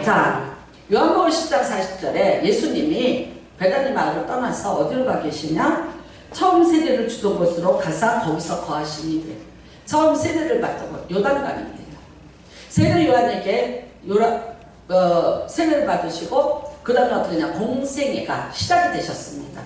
자, 요한복음 10장 40절에 예수님이 베다니 마을을 떠나서 어디로 가 계시냐? 처음 세례를 주던 곳으로 가서 거기서 거하시니, 처음 세례를 받던 곳 요단강입니다. 세례 요한에게 세례를 받으시고 그 다음에 어떻게 되냐? 공생애가 시작이 되셨습니다.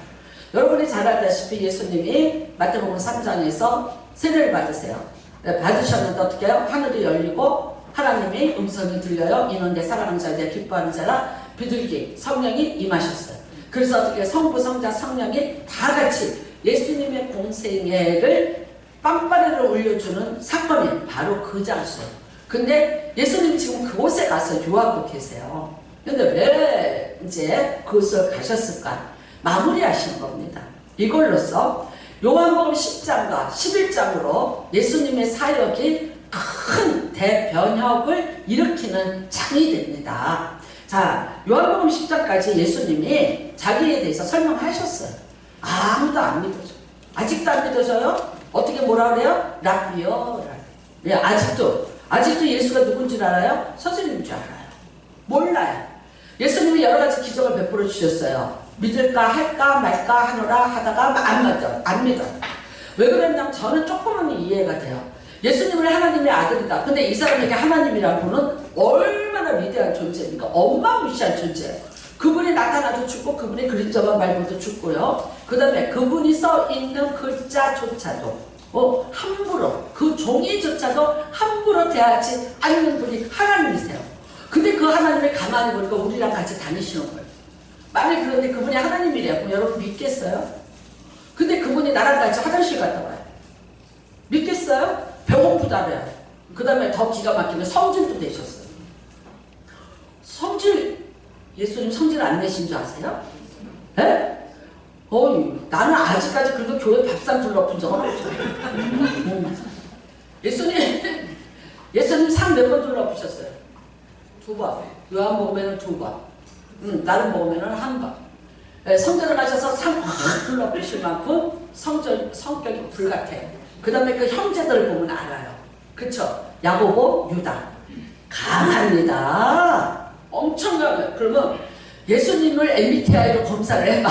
여러분이 잘 알다시피 예수님이 마태복음 3장에서 세례를 받으세요. 받으셨는데 어떻게 해요? 하늘이 열리고 하나님의 음성이 들려요. 이는 내 사랑하는 자에 대해 기뻐하는 자라 비둘기 성령이 임하셨어요. 그래서 어떻게 성부 성자 성령이 다 같이 예수님의 공생애를 빵빠레를 올려주는 사건이 바로 그 장소예요. 근데 예수님 지금 그곳에 가서 유하고 계세요. 근데 왜 이제 그곳을 가셨을까? 마무리하시는 겁니다. 이걸로써 요한복음 10장과 11장으로 예수님의 사역이 큰 대변혁을 일으키는 장이 됩니다. 자, 요한복음 10장까지 예수님이 자기에 대해서 설명하셨어요. 아무도 안 믿어줘. 아직도 안 믿어져요? 어떻게 뭐라 그래요? 라비요. 네, 아직도 예수가 누군지 알아요? 선생님인 줄 알아요. 몰라요. 예수님이 여러 가지 기적을 베풀어 주셨어요. 믿을까 할까 말까 하노라 하다가 안 믿어. 왜 그랬냐면 저는 조금은 이해가 돼요. 예수님을 하나님의 아들이다. 근데 이 사람에게 하나님이라는 분은 얼마나 위대한 존재입니까? 어마무시한 존재예요. 그분이 나타나도 죽고 그분이 그림자만 밟아도 죽고요. 그 다음에 그분이 써 있는 글자조차도 함부로 그 종이조차도 함부로 대하지 않는 분이 하나님이세요. 근데 그 하나님을 가만히 보니까 우리랑 같이 다니시는 거예요. 만약 그런데 그분이 하나님이래요. 그럼 여러분 믿겠어요? 근데 그분이 나랑 같이 화장실 갔다 와요. 믿겠어요? 배고프다래요. 그 다음에 더 기가 막히면 성질도 되셨어요. 예수님 성질 안 내신 줄 아세요? 에? 나는 아직까지 그래도 교회 밥상 둘러본 적은 없어요. 예수님 상 몇 번 둘러보셨어요? 2번. 요한복음에는 2번. 다른 복음에는 1번. 성전을 가셔서 상 확 둘러보실 만큼 성격이 불같아요. 그 다음에 그 형제들을 보면 알아요. 그쵸? 야고보, 유다. 강합니다. 엄청 강해요. 그러면 예수님을 MBTI로 검사를 해봐.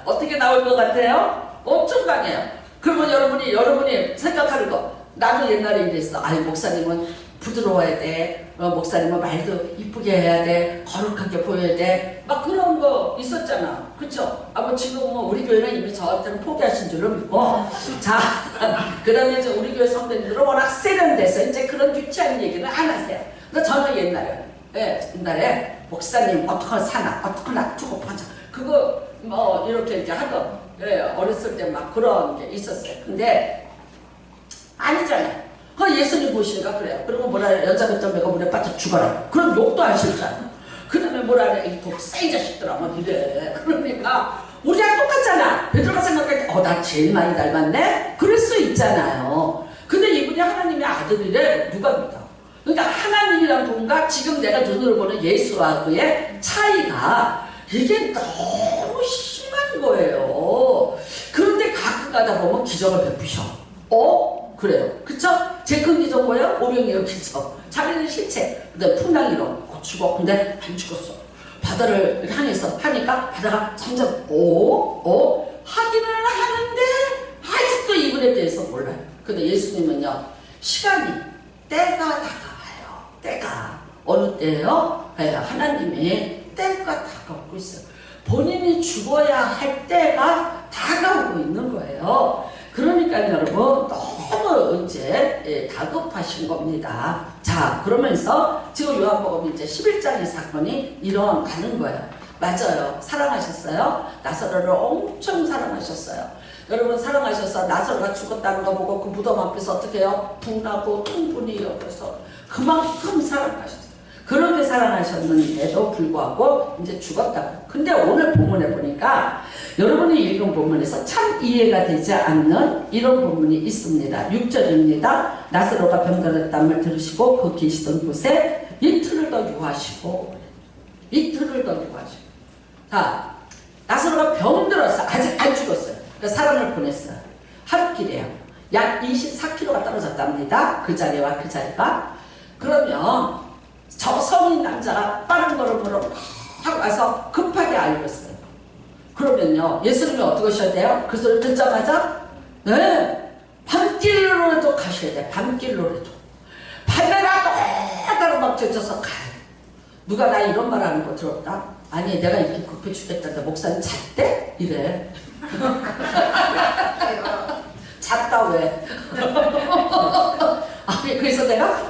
어떻게 나올 것 같아요? 엄청 강해요. 그러면 여러분이 생각하는 거, 나도 옛날에 이랬어. 목사님은 부드러워야 돼. 목사님은 말도 이쁘게 해야 돼. 거룩하게 보여야 돼. 막 그런 거 있었잖아. 그쵸? 지금 우리 교회는 이미 저한테는 포기하신 줄로 믿고. 자, 그 다음에 이제 우리 교회 성도님들은 워낙 세련돼서 이제 그런 유치한 얘기는 안 하세요. 근데 저는 옛날에 목사님 어떻게 사나, 어떻게 놔두고 보자. 그거 이렇게 이제 하던, 어렸을 때 막 그런 게 있었어요. 근데 아니잖아요. 예수님 보시니까 그래요. 그리고 뭐라 해요? 여자 같은 배가 물에 빠져 죽어라. 그럼 욕도 하시잖아. 그 다음에 뭐라 해요? 이 독사이 자식들아 막 이래. 그러니까 우리랑 똑같잖아. 베드로가 생각할 때 나 제일 많이 닮았네? 그럴 수 있잖아요. 근데 이분이 하나님의 아들이래. 누가 믿어? 그러니까 하나님이란 분과 지금 내가 눈으로 보는 예수와의 차이가 이게 너무 심한 거예요. 그런데 가끔 가다 보면 기적을 베푸셔. 그래요. 그쵸? 제 큰 기적 뭐예요? 오병이어 기적. 자기는 실체. 근데 풍랑이로 죽어. 근데 안 죽었어. 바다를 향해서 하니까 바다가 점점 하기는 하는데 아직도 이분에 대해서 몰라요. 근데 예수님은요, 때가 다가와요. 때가. 어느 때예요? 하나님의 때가 다가오고 있어요. 본인이 죽어야 할 때가 다가오고 있는 거예요. 그러니까 여러분 너무 이제 다급하신 겁니다. 자, 그러면서 지금 요한복음 이제 11장의 사건이 일어나는 거예요. 맞아요. 사랑하셨어요. 나사로를 엄청 사랑하셨어요. 여러분 사랑하셔서 나사로가 죽었다는 거 보고 그 무덤 앞에서 어떻게 해요? 분하고 충분히 옆에서 그만큼 사랑하셨어요. 그렇게 사랑하셨는데도 불구하고 이제 죽었다. 근데 오늘 본문에 보니까 여러분이 읽은 본문에서 참 이해가 되지 않는 이런 본문이 있습니다. 6절입니다. 나사로가 병들었다는 걸 들으시고 그 계시던 곳에 이틀을 더 유하시고. 자, 나사로가 병들었어. 아직 안 죽었어요. 그러니까 사람을 보냈어요. 하루길이에요. 약 24km가 떨어졌답니다. 그 자리와 그 자리가. 그러면 저 남자가 빠른 걸음으로 확 와서 급하게 알렸어요. 그러면요, 예수님이 어떻게 하셔야 돼요? 그 소리 듣자마자 네, 밤길로라도 가셔야 돼요. 밤길로라도. 밤에라도 따로 막 젖어서 가요. 누가 나 이런 말 하는 거 들었다? 아니, 내가 이렇게 급해 죽겠다는데 목사님 잤대? 이래. 잤다 왜? 아니, 그래서 내가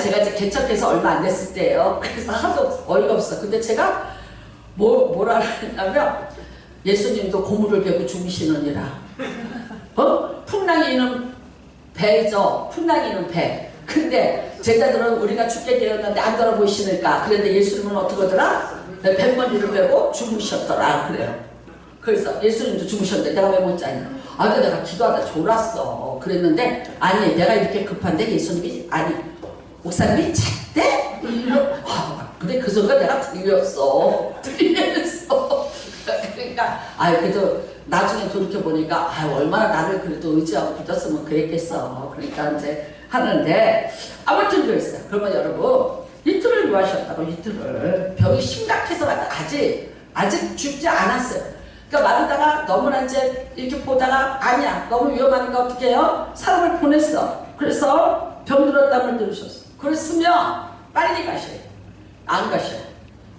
제가 이제 개척해서 얼마 안 됐을 때예요. 그래서 하도 어이가 없어. 근데 제가 뭐라 하냐면 예수님도 고물을 베고 죽으시느니라. 풍랑이는 배죠. 풍랑이는 배. 근데 제자들은 우리가 죽게 되었는데 안 돌아보시니까. 그런데 예수님은 어떻게 하더라? 백머리를 베고 죽으셨더라. 그래요. 그래서 예수님도 죽으셨는데 내가 왜 못 자냐? 근데 내가 기도하다 졸았어. 그랬는데 아니, 내가 이렇게 급한데 예수님이 아니, 목사님이 잤대? 근데 그 소리가 내가 들렸어. 그러니까 그래도 나중에 돌이켜보니까 얼마나 나를 그래도 의지하고 믿었으면 그랬겠어. 그러니까 이제 하는데 아무튼 그랬어요. 그러면 여러분 이틀을 유하셨다고. 이틀을 병이 심각해서 아직 죽지 않았어요. 그러니까 마르다가 너무나 이제 이렇게 보다가 아니야, 너무 위험하니까 어떻게 해요? 사람을 보냈어. 그래서 병들었다면 들으셨어. 그랬으면 빨리 가셔야 돼요. 안 가셔요.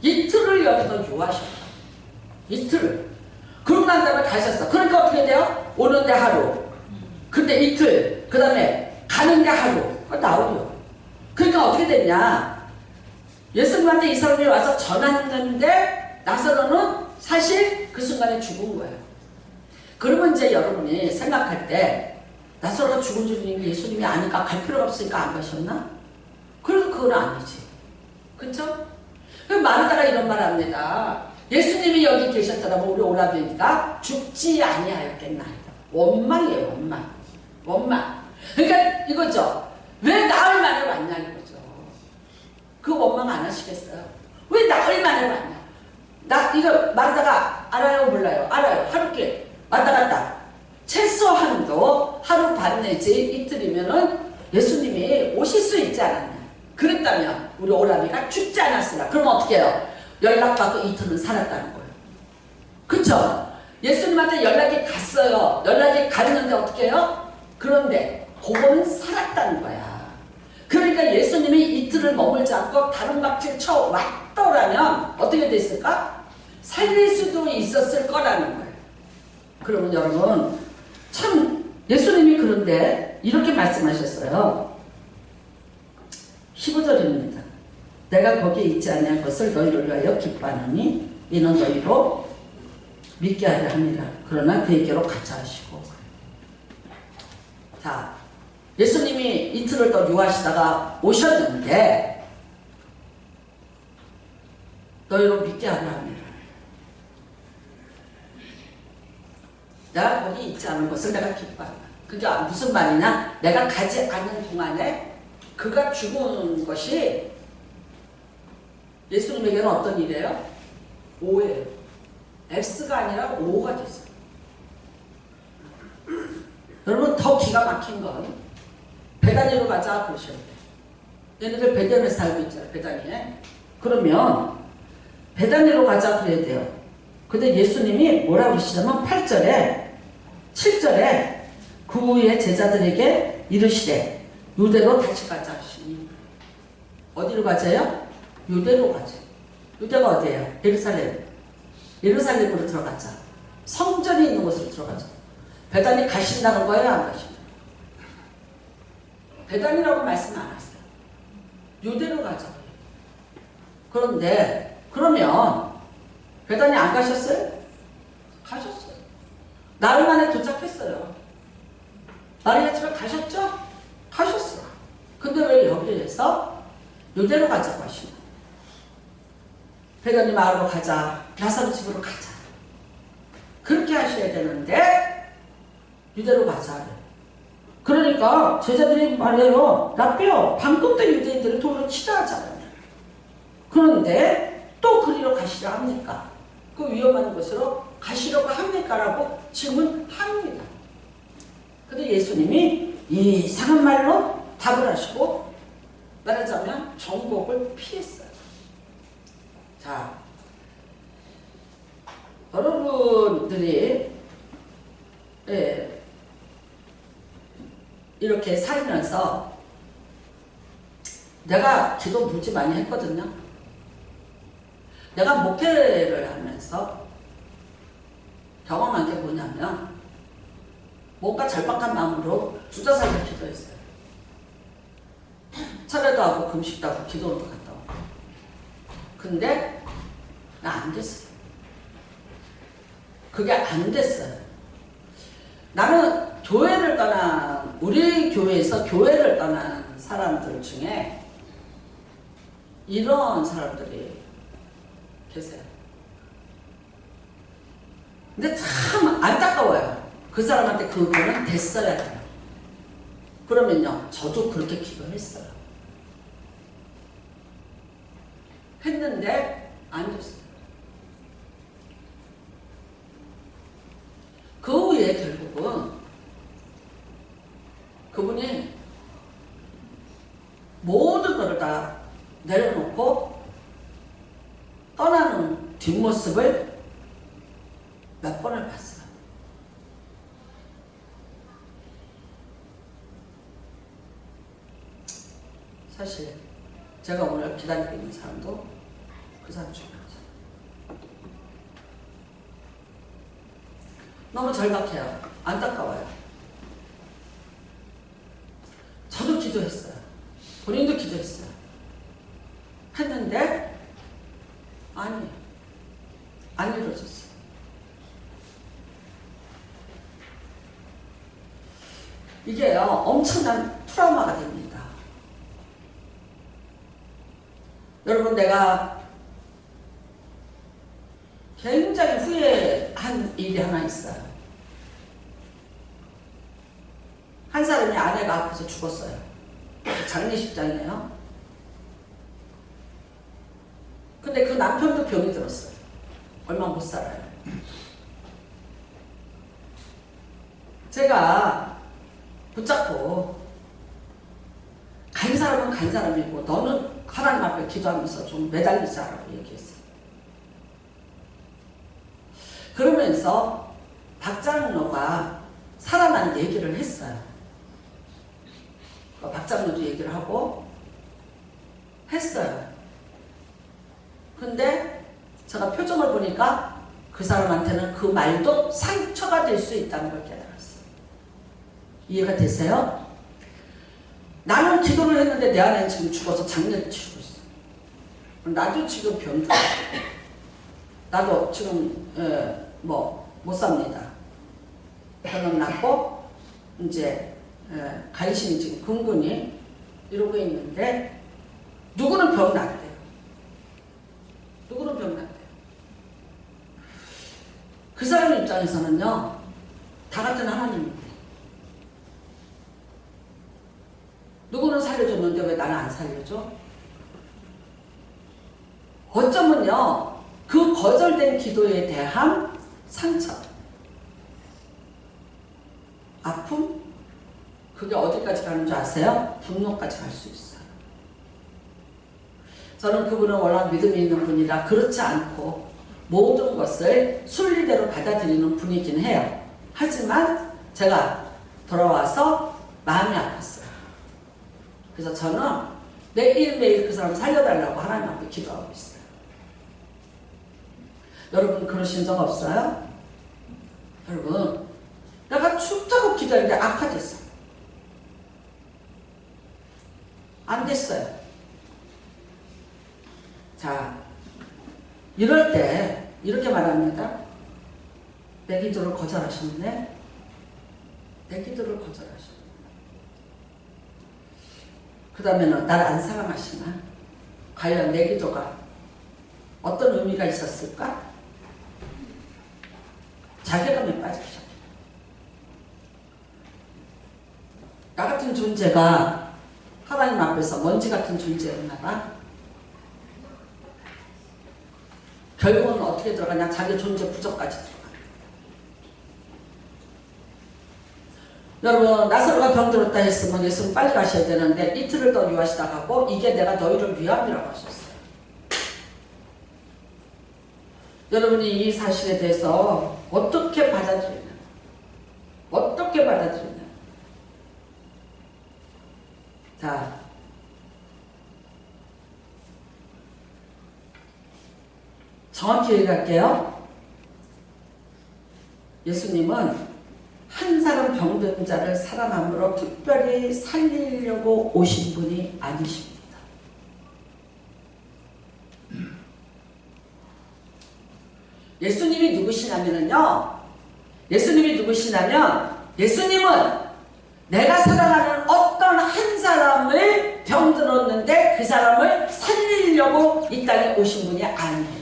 이틀을 여기서 유하셨다. 이틀을. 그러고 난 다음에 가셨어. 그러니까 어떻게 돼요? 오는데 하루. 근데 이틀. 그 다음에 가는데 하루. 나오려. 그러니까 어떻게 됐냐? 예수님한테 이 사람이 와서 전했는데 나사로는 사실 그 순간에 죽은 거예요. 그러면 이제 여러분이 생각할 때 나사로가 죽은 줄 예수님이 아니까 갈 필요가 없으니까 안 가셨나? 그래도 그건 아니지. 그쵸? 마르다가 이런 말 합니다. 예수님이 여기 계셨더라면 우리 오라비가 죽지 아니하였겠나. 원망이에요, 원망. 그러니까 이거죠. 왜 나흘 만에 왔냐 이거죠. 그 원망 안 하시겠어요? 왜 나흘 만에 왔냐? 이거 마르다가 알아요, 몰라요? 알아요. 하루길 왔다 갔다. 최소한도 하루 반 내지 이틀이면은 예수님이 오실 수 있지 않았냐. 그랬다면 우리 오라비가 죽지 않았으나. 그럼 어떻게 해요? 연락받고 이틀은 살았다는 거예요. 그쵸? 예수님한테 연락이 갔어요. 연락이 갔는데 어떻게 해요? 그런데 그거는 살았다는 거야. 그러니까 예수님이 이틀을 머물지 않고 다른 박질 쳐 왔더라면 어떻게 됐을까? 살릴 수도 있었을 거라는 거예요. 그러면 여러분 참 예수님이 그런데 이렇게 말씀하셨어요. 15절입니다. 내가 거기에 있지 아니한 것을 너희를 위하여 기뻐하느니 이는 너희로 믿게 하려 합니다. 그러나 그에게로 가자 하시고. 자, 예수님이 이틀을 더 유하시다가 오셨는데 너희로 믿게 하려 합니다. 내가 거기 있지 않은 것을 내가 기뻐한다. 그게 무슨 말이냐? 내가 가지 않는 동안에 그가 죽은 것이 예수님에게는 어떤 일이에요? 오예요. X가 아니라 O가 됐어요. 여러분 더 기가 막힌 건 베다니로 가자 그러셔야 돼요. 얘네들 베다니에 살고 있잖아요. 베다니에. 그러면 베다니로 가자 그래야 돼요. 근데 예수님이 뭐라고 그러시냐면 8절에 7절에 그 후에 제자들에게 이르시되 유대로 다시 가자 하시니. 어디로 가자요? 유대로 가자. 유대가 어디예요? 예루살렘. 예루살렘으로 들어가자. 성전이 있는 곳으로 들어가자. 베다니 가신다는 거예요? 안 가신다는 거예요? 베다니라고 말씀 안 하세요. 유대로 가자. 그런데 그러면 베다니 안 가셨어요? 가셨어요. 나흘 만에 도착했어요. 마리아 집에 가셨죠? 가셨어. 근데 왜 여기에서 유대로 가자고 하시나? 베다니 마을로 가자. 나사로 집으로 가자. 그렇게 하셔야 되는데 유대로 가자. 그러니까 제자들이 말해요. 나뼈 방금도 유대인들을 돌로 치자 하잖아요. 그런데 또 그리로 가시려 합니까? 그 위험한 곳으로 가시려고 합니까? 라고 질문합니다. 근데 예수님이 이상한 말로 답을 하시고 말하자면 정복을 피했어요. 자, 여러분들이 예, 이렇게 살면서 내가 기도 무지 많이 했거든요. 내가 목회를 하면서 경험한 게 뭐냐면 뭔가 절박한 마음으로 주저살며 기도했어요. 차례도 하고 금식도 하고 기도도 갔다 오고. 근데 나 안 됐어요. 그게 안 됐어요. 나는 교회를 떠난, 우리 교회에서 교회를 떠난 사람들 중에 이런 사람들이 계세요. 근데 참 안타까워요. 그 사람한테 그거는 됐어야 돼요. 그러면요, 저도 그렇게 기도했어요. 했는데 안 됐어요. 그 후에 결국은 그분이 모든 것을 다 내려놓고 떠나는 뒷모습을 몇 번을 봤어요. 사실 제가 오늘 기다리고 있는 사람도 그 사람 중에 하나죠. 너무 절박해요. 안타까워요. 저도 기도했어요. 본인도 기도했어요. 했는데 아니, 안 이루어졌어요. 이게요, 엄청난 트라우마가 됩니다. 여러분, 내가 굉장히 후회한 일이 하나 있어요. 한 사람이 아내가 아파서 죽었어요. 장례식장이에요. 근데 그 남편도 병이 들었어요. 얼마 못 살아요. 제가 붙잡고 간 사람은 간 사람이고 너는 하나님 앞에 기도하면서 좀 매달리자라고 얘기했어요. 그러면서 박장로가 살아난 얘기를 했어요. 박장로도 얘기를 하고 했어요. 근데 제가 표정을 보니까 그 사람한테는 그 말도 상처가 될 수 있다는 걸 깨달았어요. 이해가 되세요? 나는 기도를 했는데 내 아내는 지금 죽어서 장례를 치르고 있어. 나도 지금 병들어. 나도 지금 못 삽니다. 병은 났고 이제 간신히 지금 근근히 이러고 있는데 누구는 병 났대요. 누구는 병 났대요. 그 사람 입장에서는요, 다 같은 하나님인데 누구는 살려줬는데 왜 나는 안 살려줘? 어쩌면요, 그 거절된 기도에 대한 상처, 아픔, 그게 어디까지 가는 줄 아세요? 분노까지 갈 수 있어요. 저는 그분은 워낙 믿음이 있는 분이라 그렇지 않고 모든 것을 순리대로 받아들이는 분이긴 해요. 하지만 제가 돌아와서 마음이 아팠어요. 그래서 저는 매일매일 그 사람 살려달라고 하나님 앞에 기도하고 있어요. 여러분 그러신 적 없어요? 여러분, 내가 춥다고 기도했는데 악화됐어요. 안 됐어요. 자, 이럴 때 이렇게 말합니다. 내 기도를 거절하셨네. 내 기도를 거절하셨네. 그 다음에는 날 안 사랑하시나? 과연 내 기도가 어떤 의미가 있었을까? 자괴감에 빠지기 시작해요. 나 같은 존재가 하나님 앞에서 먼지 같은 존재였나 봐. 결국은 어떻게 들어가냐? 자기 존재 부족까지 들어가. 여러분, 나사로가 병들었다 했으면 예수는 빨리 가셔야 되는데 이틀을 더 유하시다 가고 이게 내가 너희를 위함이라고 하셨어요. 여러분이 이 사실에 대해서 어떻게 받아들이냐? 어떻게 받아들이냐? 자, 정확히 얘기할게요. 예수님은 한 사람 병든 자를 사랑함으로 특별히 살리려고 오신 분이 아니십니다. 예수님이 누구시냐면요. 예수님은 내가 사랑하는 어떤 한 사람을 병들었는데 그 사람을 살리려고 이 땅에 오신 분이 아니에요.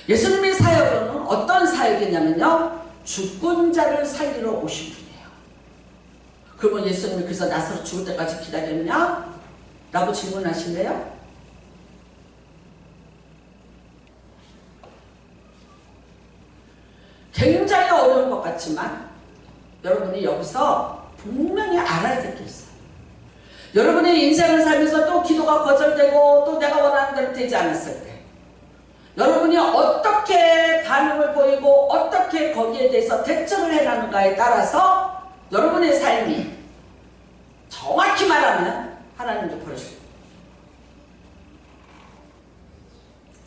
예수님의 사역은 어떤 사역이냐면요. 죽은 자를 살리러 오신 분이에요. 그러면 예수님이 그래서 나사로 죽을 때까지 기다렸냐? 라고 질문하실래요? 굉장히 어려운 것 같지만 여러분이 여기서 분명히 알아야 될 게 있어요. 여러분의 인생을 살면서 또 기도가 거절되고 또 내가 원하는 대로 되지 않았을 때 여러분이 어떻게 반응을 보이고 어떻게 거기에 대해서 대처를 해나가는가에 따라서 여러분의 삶이 정확히 말하면 하나님도 버릴 수 있어요.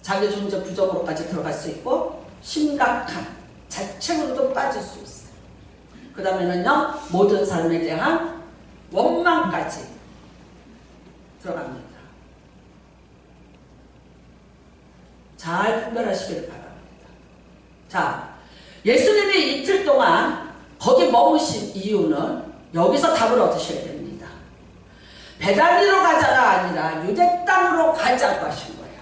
자기 존재 부정으로까지 들어갈 수 있고 심각한 자책으로도 빠질 수 있어요. 그 다음에는요, 모든 삶에 대한 원망까지 들어갑니다. 잘 분별하시기를 바랍니다. 자, 예수님이 이틀 동안 거기 머무신 이유는 여기서 답을 얻으셔야 됩니다. 베다니로 가자가 아니라 유대 땅으로 가자고 하신 거예요.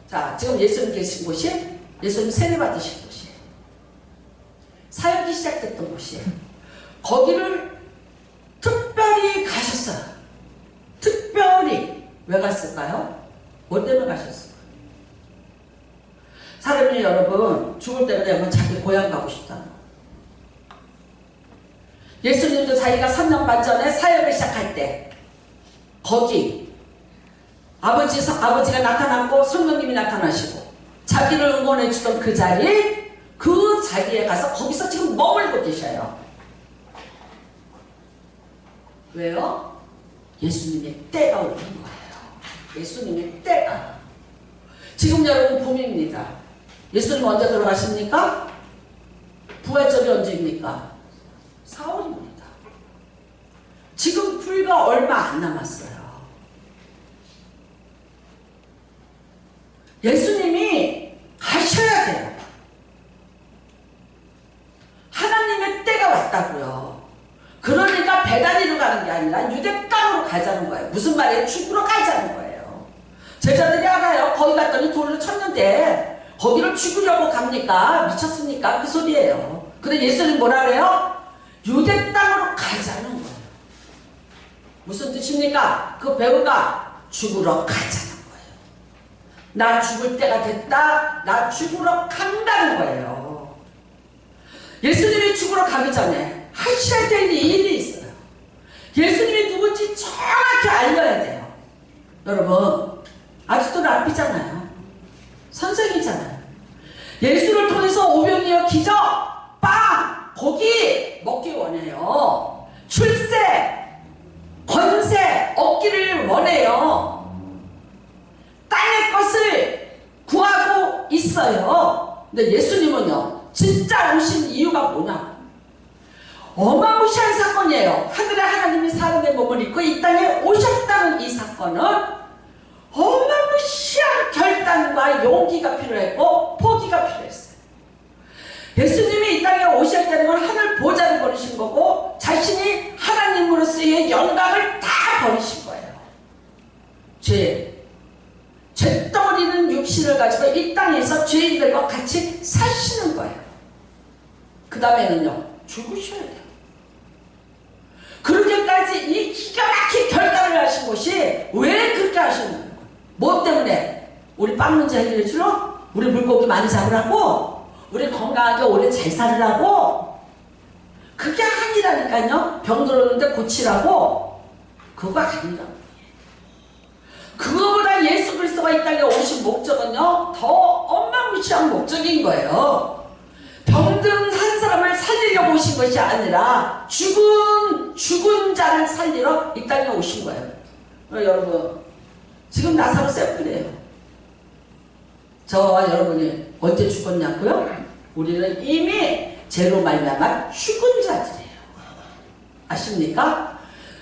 자, 지금 예수님 계신 곳이 예수님 세례 받으신 곳이에요. 사역이 시작됐던 곳이에요. 거기를 특별히 가셨어요. 특별히 왜 갔을까요? 뭐 때문에 가셨을까요? 사람이 여러분 죽을 때가 되면 자기 고향 가고 싶다는 거예요. 예수님도 자기가 3년 반 전에 사역을 시작할 때 거기 아버지가 나타났고 성령님이 나타나시고 자기를 응원해 주던 그 자리에 가서 거기서 지금 머물고 계셔요. 왜요? 예수님의 때가 오는 거예요. 예수님의 때가. 지금 여러분 봄입니다. 예수님 언제 돌아가십니까? 부활절이 언제입니까? 4월입니다. 지금 불과 얼마 안 남았어요. 예수님이 가셔야 돼요. 하나님의 때가 왔다고요. 그러니까 베다니로 가는 게 아니라 유대 땅으로 가자는 거예요. 무슨 말이에요? 죽으러 가자는 거예요. 제자들이 알아요. 거기 갔더니 돌로 쳤는데 거기를 죽으려고 갑니까? 미쳤습니까? 그 소리예요. 근데 예수님 뭐라 그래요? 유대 땅으로 가자는 거예요. 무슨 뜻입니까? 그 배우가 죽으러 가자는 거예요. 나 죽을 때가 됐다. 나 죽으러 간다는 거예요. 예수님이 죽으러 가기 전에 하셔야 될 일이 있어요. 예수님이 누군지 정확히 알려야 돼요. 여러분 아직도 랍비잖아요. 선생이잖아요. 예수를 통해서 오병이어 기적, 빵, 고기 먹기 원해요. 출세, 권세 얻기를 원해요. 땅의 것을 구하고 있어요. 근데 예수님은요, 진짜 오신 이유가 뭐냐? 어마무시한 사건이에요. 하늘의 하나님이 사람의 몸을 입고 이 땅에 오셨다는 이 사건은 어마무시한 결단과 용기가 필요했고 포기가 필요했어요. 예수님이 이 땅에 오셨다는 건 하늘 보좌를 버리신 거고 자신이 하나님으로서의 영광을 다 버리신 거예요. 죄덩어리는 육신을 가지고 이 땅에서 죄인들과 같이 사시는 거예요. 그 다음에는요, 죽으셔야 돼요. 그렇게까지 이 기가 막힌 결단을 하신 것이 왜 그렇게 하셨냐는 거예요. 뭐 때문에? 우리 빵 문제 해결해 주러? 우리 물고기 많이 잡으라고? 우리 건강하게 오래 잘 살으라고? 그게 아니라니까요. 병 들었는데 고치라고? 그거 아니라고. 그거보다 예수 그리스도가 이 땅에 오신 목적은요, 더 어마무시한 목적인 거예요. 병든 한 사람을 살리려고 오신 것이 아니라 죽은 자를 살리러 이 땅에 오신 거예요. 여러분, 지금 나사로 샘플이에요. 저와 여러분이 언제 죽었냐고요? 우리는 이미 죄로 말미암아 죽은 자들이에요. 아십니까?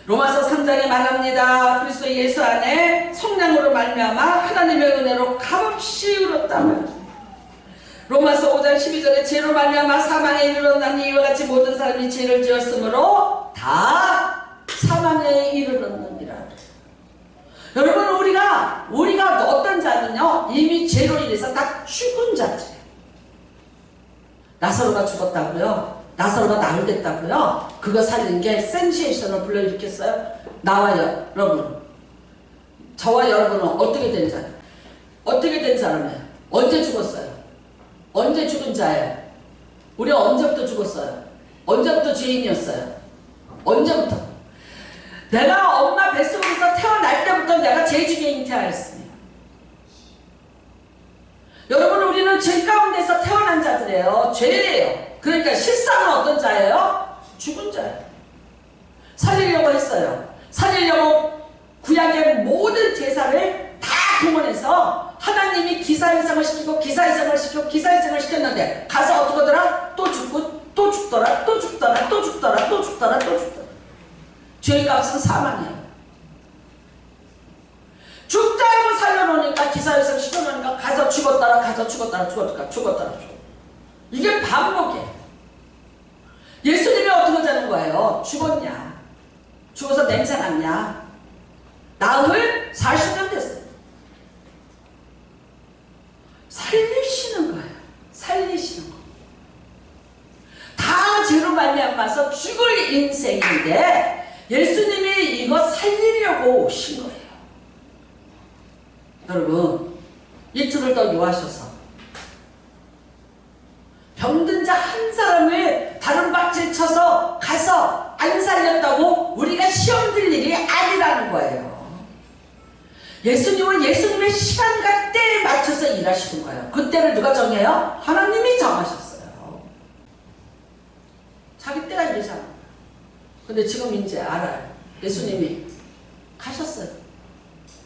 로마서 3장에 말합니다. 그리스도 예수 안에 성령으로 말미암아 하나님의 은혜로 값없이 의롭다면, 로마서 5장 12절에 죄로 말미암아 사망에 이르렀나니 이와 같이 모든 사람이 죄를 지었으므로 다 사망에 이르렀느니라. 여러분, 우리가 어떤 자는요, 이미 죄로 인해서 다 죽은 자들이에요. 나사로가 죽었다고요? 나사로가 나흘됐다고요? 그거 살린 게 센세이션을 불러일으켰어요? 나와 여러분, 저와 여러분은 어떻게 된 자예요? 어떻게 된 사람이에요? 언제 죽었어요? 언제 죽은 자예요? 우리 언제부터 죽었어요? 언제부터 죄인이었어요? 언제부터? 내가 엄마 뱃속에서 태어날 때부터 내가 죄중에 잉태하였습니다. 여러분, 우리는 죄 가운데서 태어난 자들이에요. 죄예요. 그러니까 실상은 어떤 자예요? 죽은 자예요. 살리려고 했어요. 살리려고 구약의 모든 제사를 다 동원해서 하나님이 기사회생을 시키고 기사회생을 시키고 기사회생을 시켰는데 가서 어떻게 하더라? 또 죽고 또 죽더라, 또 죽더라, 또 죽더라, 또 죽더라, 또 죽더라. 죄의 값은 사망이에요. 죽자 하고 살려놓으니까 기사회생 시켜놓으니까 가서 죽었다라, 가서 죽었다라, 죽었다라. 이게 반복이에요. 예수님이 어떻게 되는 거예요? 죽었냐? 죽어서 냄새 났냐? 나흘 40년 됐어요. 살리시는 거예요. 살리시는 거. 다 죄로 말미암아서 죽을 인생인데 예수님이 이거 살리려고 오신 거예요. 여러분, 이틀을 더 요하셔서 병든 자 한 사람을 다른 박질 쳐서 가서 안 살렸다고 우리가 시험 들 일이 아니라는 거예요. 예수님은 예수님의 시간과 때에 맞춰서 일하시는 거예요. 그 때를 누가 정해요? 하나님이 정하셨어요. 자기 때가 이러잖아. 근데 지금 이제 알아요. 예수님이 가셨어요.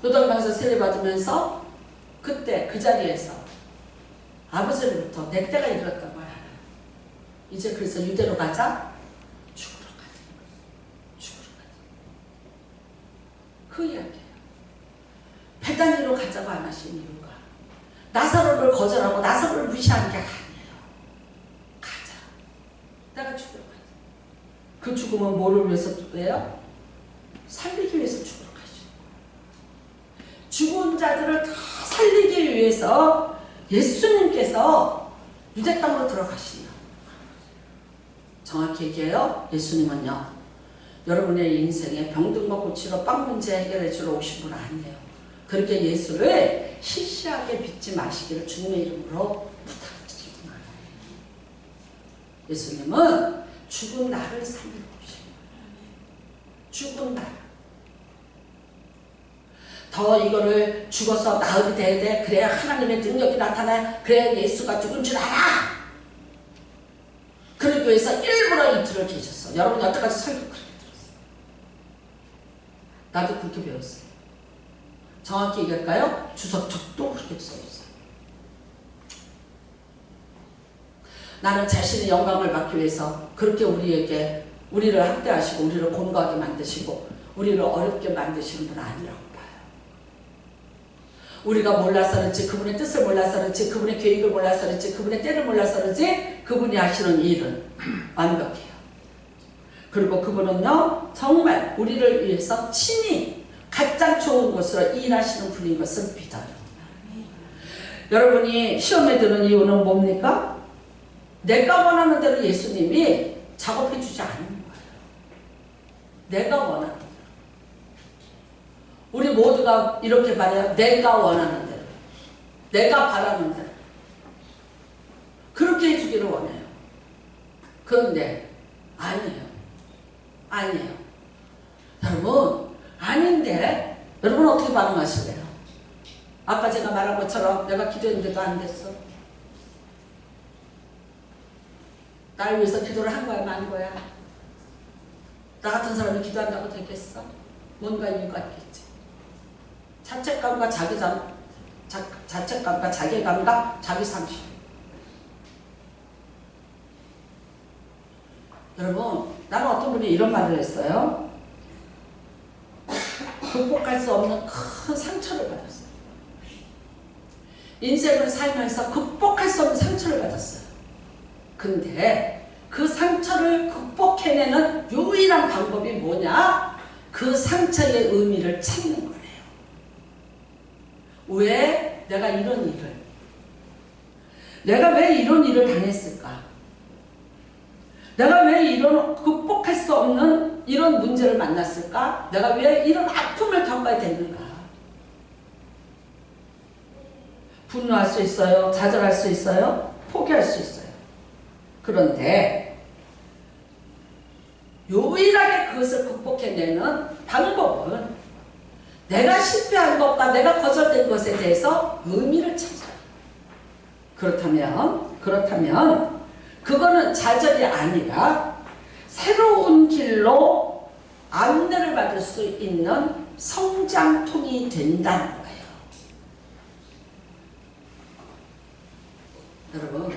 요단강에서 세례받으면서 그때 그 자리에서 아버지로부터 내 때가 이르렀다고 알아요. 이제 그래서 유대로 가자. 죽으러 가자. 죽으러 가자. 그 이야기예요. 베다니로 가자고 안 하신 이유가 나사로를 거절하고 나사로를 무시하는 게 아니에요. 가자. 내가 죽으러 가자. 그 죽음은 뭐를 위해서예요? 살리기 위해서 죽으러 가시는 거예요. 죽은 자들을 다 살리기 위해서 예수님께서 유대 땅으로 들어가시는 거예요. 정확히 얘기해요. 예수님은요, 여러분의 인생에 병든 거 고치러 빵 문제 해결해 주러 오신 분 아니에요. 그렇게 예수를 시시하게 믿지 마시기를 주님의 이름으로 부탁드립니다. 예수님은 죽은 나를 살리고 오신 거예요. 죽은 나. 더 이거를 죽어서 나으리 돼야 돼. 그래야 하나님의 능력이 나타나요. 그래야 예수가 죽은 줄 알아. 그러기 위해서 일부러 이틀을 계셨어. 여러분 여태까지 설교 그렇게 들었어요. 나도 그렇게 배웠어요. 정확히 얘기할까요? 주석책도 그렇게 써있어요. 나는 자신의 영광을 받기 위해서 그렇게 우리를 학대하시고 우리를 곤고하게 만드시고 우리를 어렵게 만드시는 분 아니라고 봐요. 우리가 몰라서 그렇지, 그분의 뜻을 몰라서 그렇지, 그분의 계획을 몰라서 그렇지, 그분의 때를 몰라서 그렇지, 그분이 하시는 일은 완벽해요. 그리고 그분은요, 정말 우리를 위해서 친히 가장 좋은 것으로 일하시는 분인 것을 믿어요. 여러분이 시험에 드는 이유는 뭡니까? 내가 원하는 대로 예수님이 작업해 주지 않는 거예요. 내가 원하는 대로. 우리 모두가 이렇게 말해요. 내가 원하는 대로. 내가 바라는 대로. 그렇게 해주기를 원해요. 그런데 아니에요. 아니에요. 여러분, 아닌데 여러분 어떻게 반응하실래요? 아까 제가 말한 것처럼 내가 기도했는데도 안 됐어. 나를 위해서 기도를 한 거야, 만 거야? 나 같은 사람이 기도한다고 되겠어? 뭔가 이유가 있겠지. 자책감과 자책감과 자괴감과 자기 상실. 여러분, 나는 어떤 분이 이런 말을 했어요. 극복할 수 없는 큰 상처를 받았어요. 인생을 살면서 극복할 수 없는 상처를 받았어요. 근데 그 상처를 극복해내는 유일한 방법이 뭐냐? 그 상처의 의미를 찾는 거예요. 왜 내가 이런 일을, 내가 왜 이런 일을 당했을까? 내가 왜 이런 극복할 수 없는 이런 문제를 만났을까? 내가 왜 이런 아픔을 겪어야 되는가? 분노할 수 있어요. 좌절할 수 있어요. 포기할 수 있어요. 그런데 유일하게 그것을 극복해내는 방법은 내가 실패한 것과 내가 거절된 것에 대해서 의미를 찾아요. 그렇다면 그거는 좌절이 아니라 새로운 길로 안내를 받을 수 있는 성장통이 된다는 거예요. 여러분,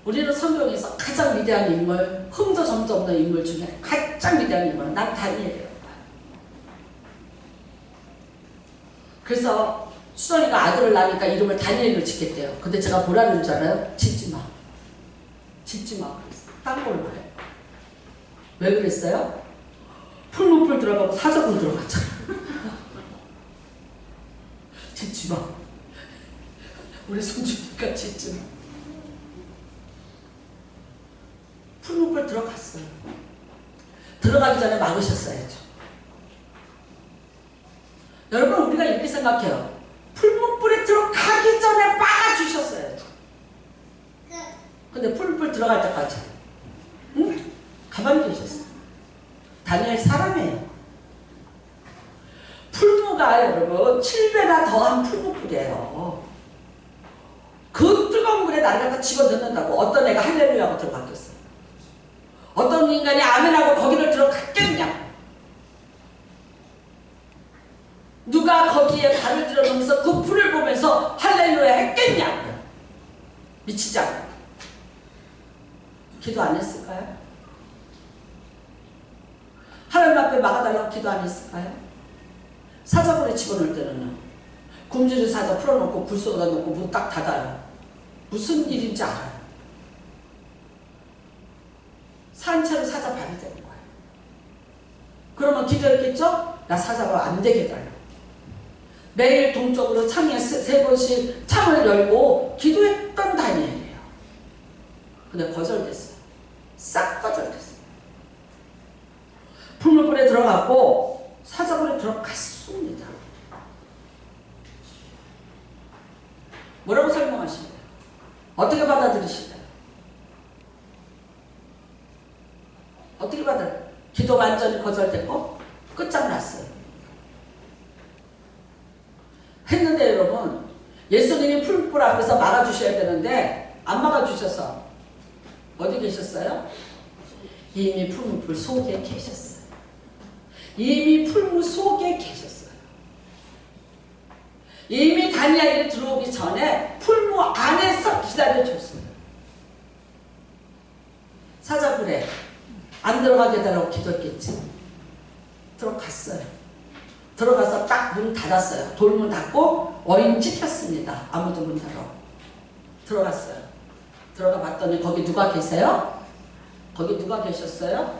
우리는 성경에서 가장 위대한 인물, 흠도 점도 없는 인물 중에 가장 위대한 인물은 난 다니엘이에요. 그래서 수정이가 아들을 낳으니까 이름을 다니엘로 짓겠대요. 근데 제가 뭐라는 줄 알아요? 짓지 마. 짓지 마. 그랬어요. 딴 걸로 해. 왜 그랬어요? 풀무풀 들어가고 사자굴 들어갔잖아. 짓지 마. 우리 손주니까 짓지 마. 풀무풀 들어갔어요. 들어가기 전에 막으셨어야죠. 여러분, 우리가 이렇게 생각해요. 풀무풀에 들어가기 전에 막아주셨어야죠. 근데 풀무풀 들어갈 때까지 응? 가만히 계셨어요. 다니엘 사람이에요. 풀무가 여러분 7배나 더한 풀무풀이에요. 그 뜨거운 물에 나를 갖다 집어넣는다고 어떤 애가 할렐루야하고 들어갔겠어요. 어떤 인간이 아멘하고 거기를 들어갔겠냐? 누가 거기에 발을 들어놓으면서 그 불을 보면서 할렐루야 했겠냐? 미치지 않고 기도 안 했을까요? 하나님 앞에 막아달라고 기도 안 했을까요? 사자굴에 집어넣을 때는 굶주린 사자 풀어놓고 불 쏟아놓고 문 딱 닫아요. 무슨 일인지 알아요. 산채로 사자 발이 되는 거예요. 그러면 기도했겠죠? 나 사자로 안 되게 달라. 매일 동쪽으로 창에 세 번씩 창을 열고 기도했던 다니엘이에요. 근데 거절됐어요. 싹 거절됐어요. 풀무불에 들어갔고 사자굴에 들어갔습니다. 뭐라고 설명하실래요? 어떻게 받아들이실래요? 어떻게 받아들여요? 기도 완전히 거절됐고 끝장났어요. 했는데 여러분, 예수님이 풀무불 앞에서 막아주셔야 되는데 안 막아주셔서 어디 계셨어요? 이미 풀무불 속에 계셨어요. 이미 풀무 속에 계셨어요. 이미 다니엘이 들어오기 전에 풀무 안에서 기다려줬어요. 사자굴에 안 들어가게 해달라고 기도했겠지. 들어갔어요. 들어가서 딱 문 닫았어요. 돌문 닫고 어인 찍혔습니다. 아무도 문 닫아. 들어갔어요. 들어가 봤더니 거기 누가 계세요? 거기 누가 계셨어요?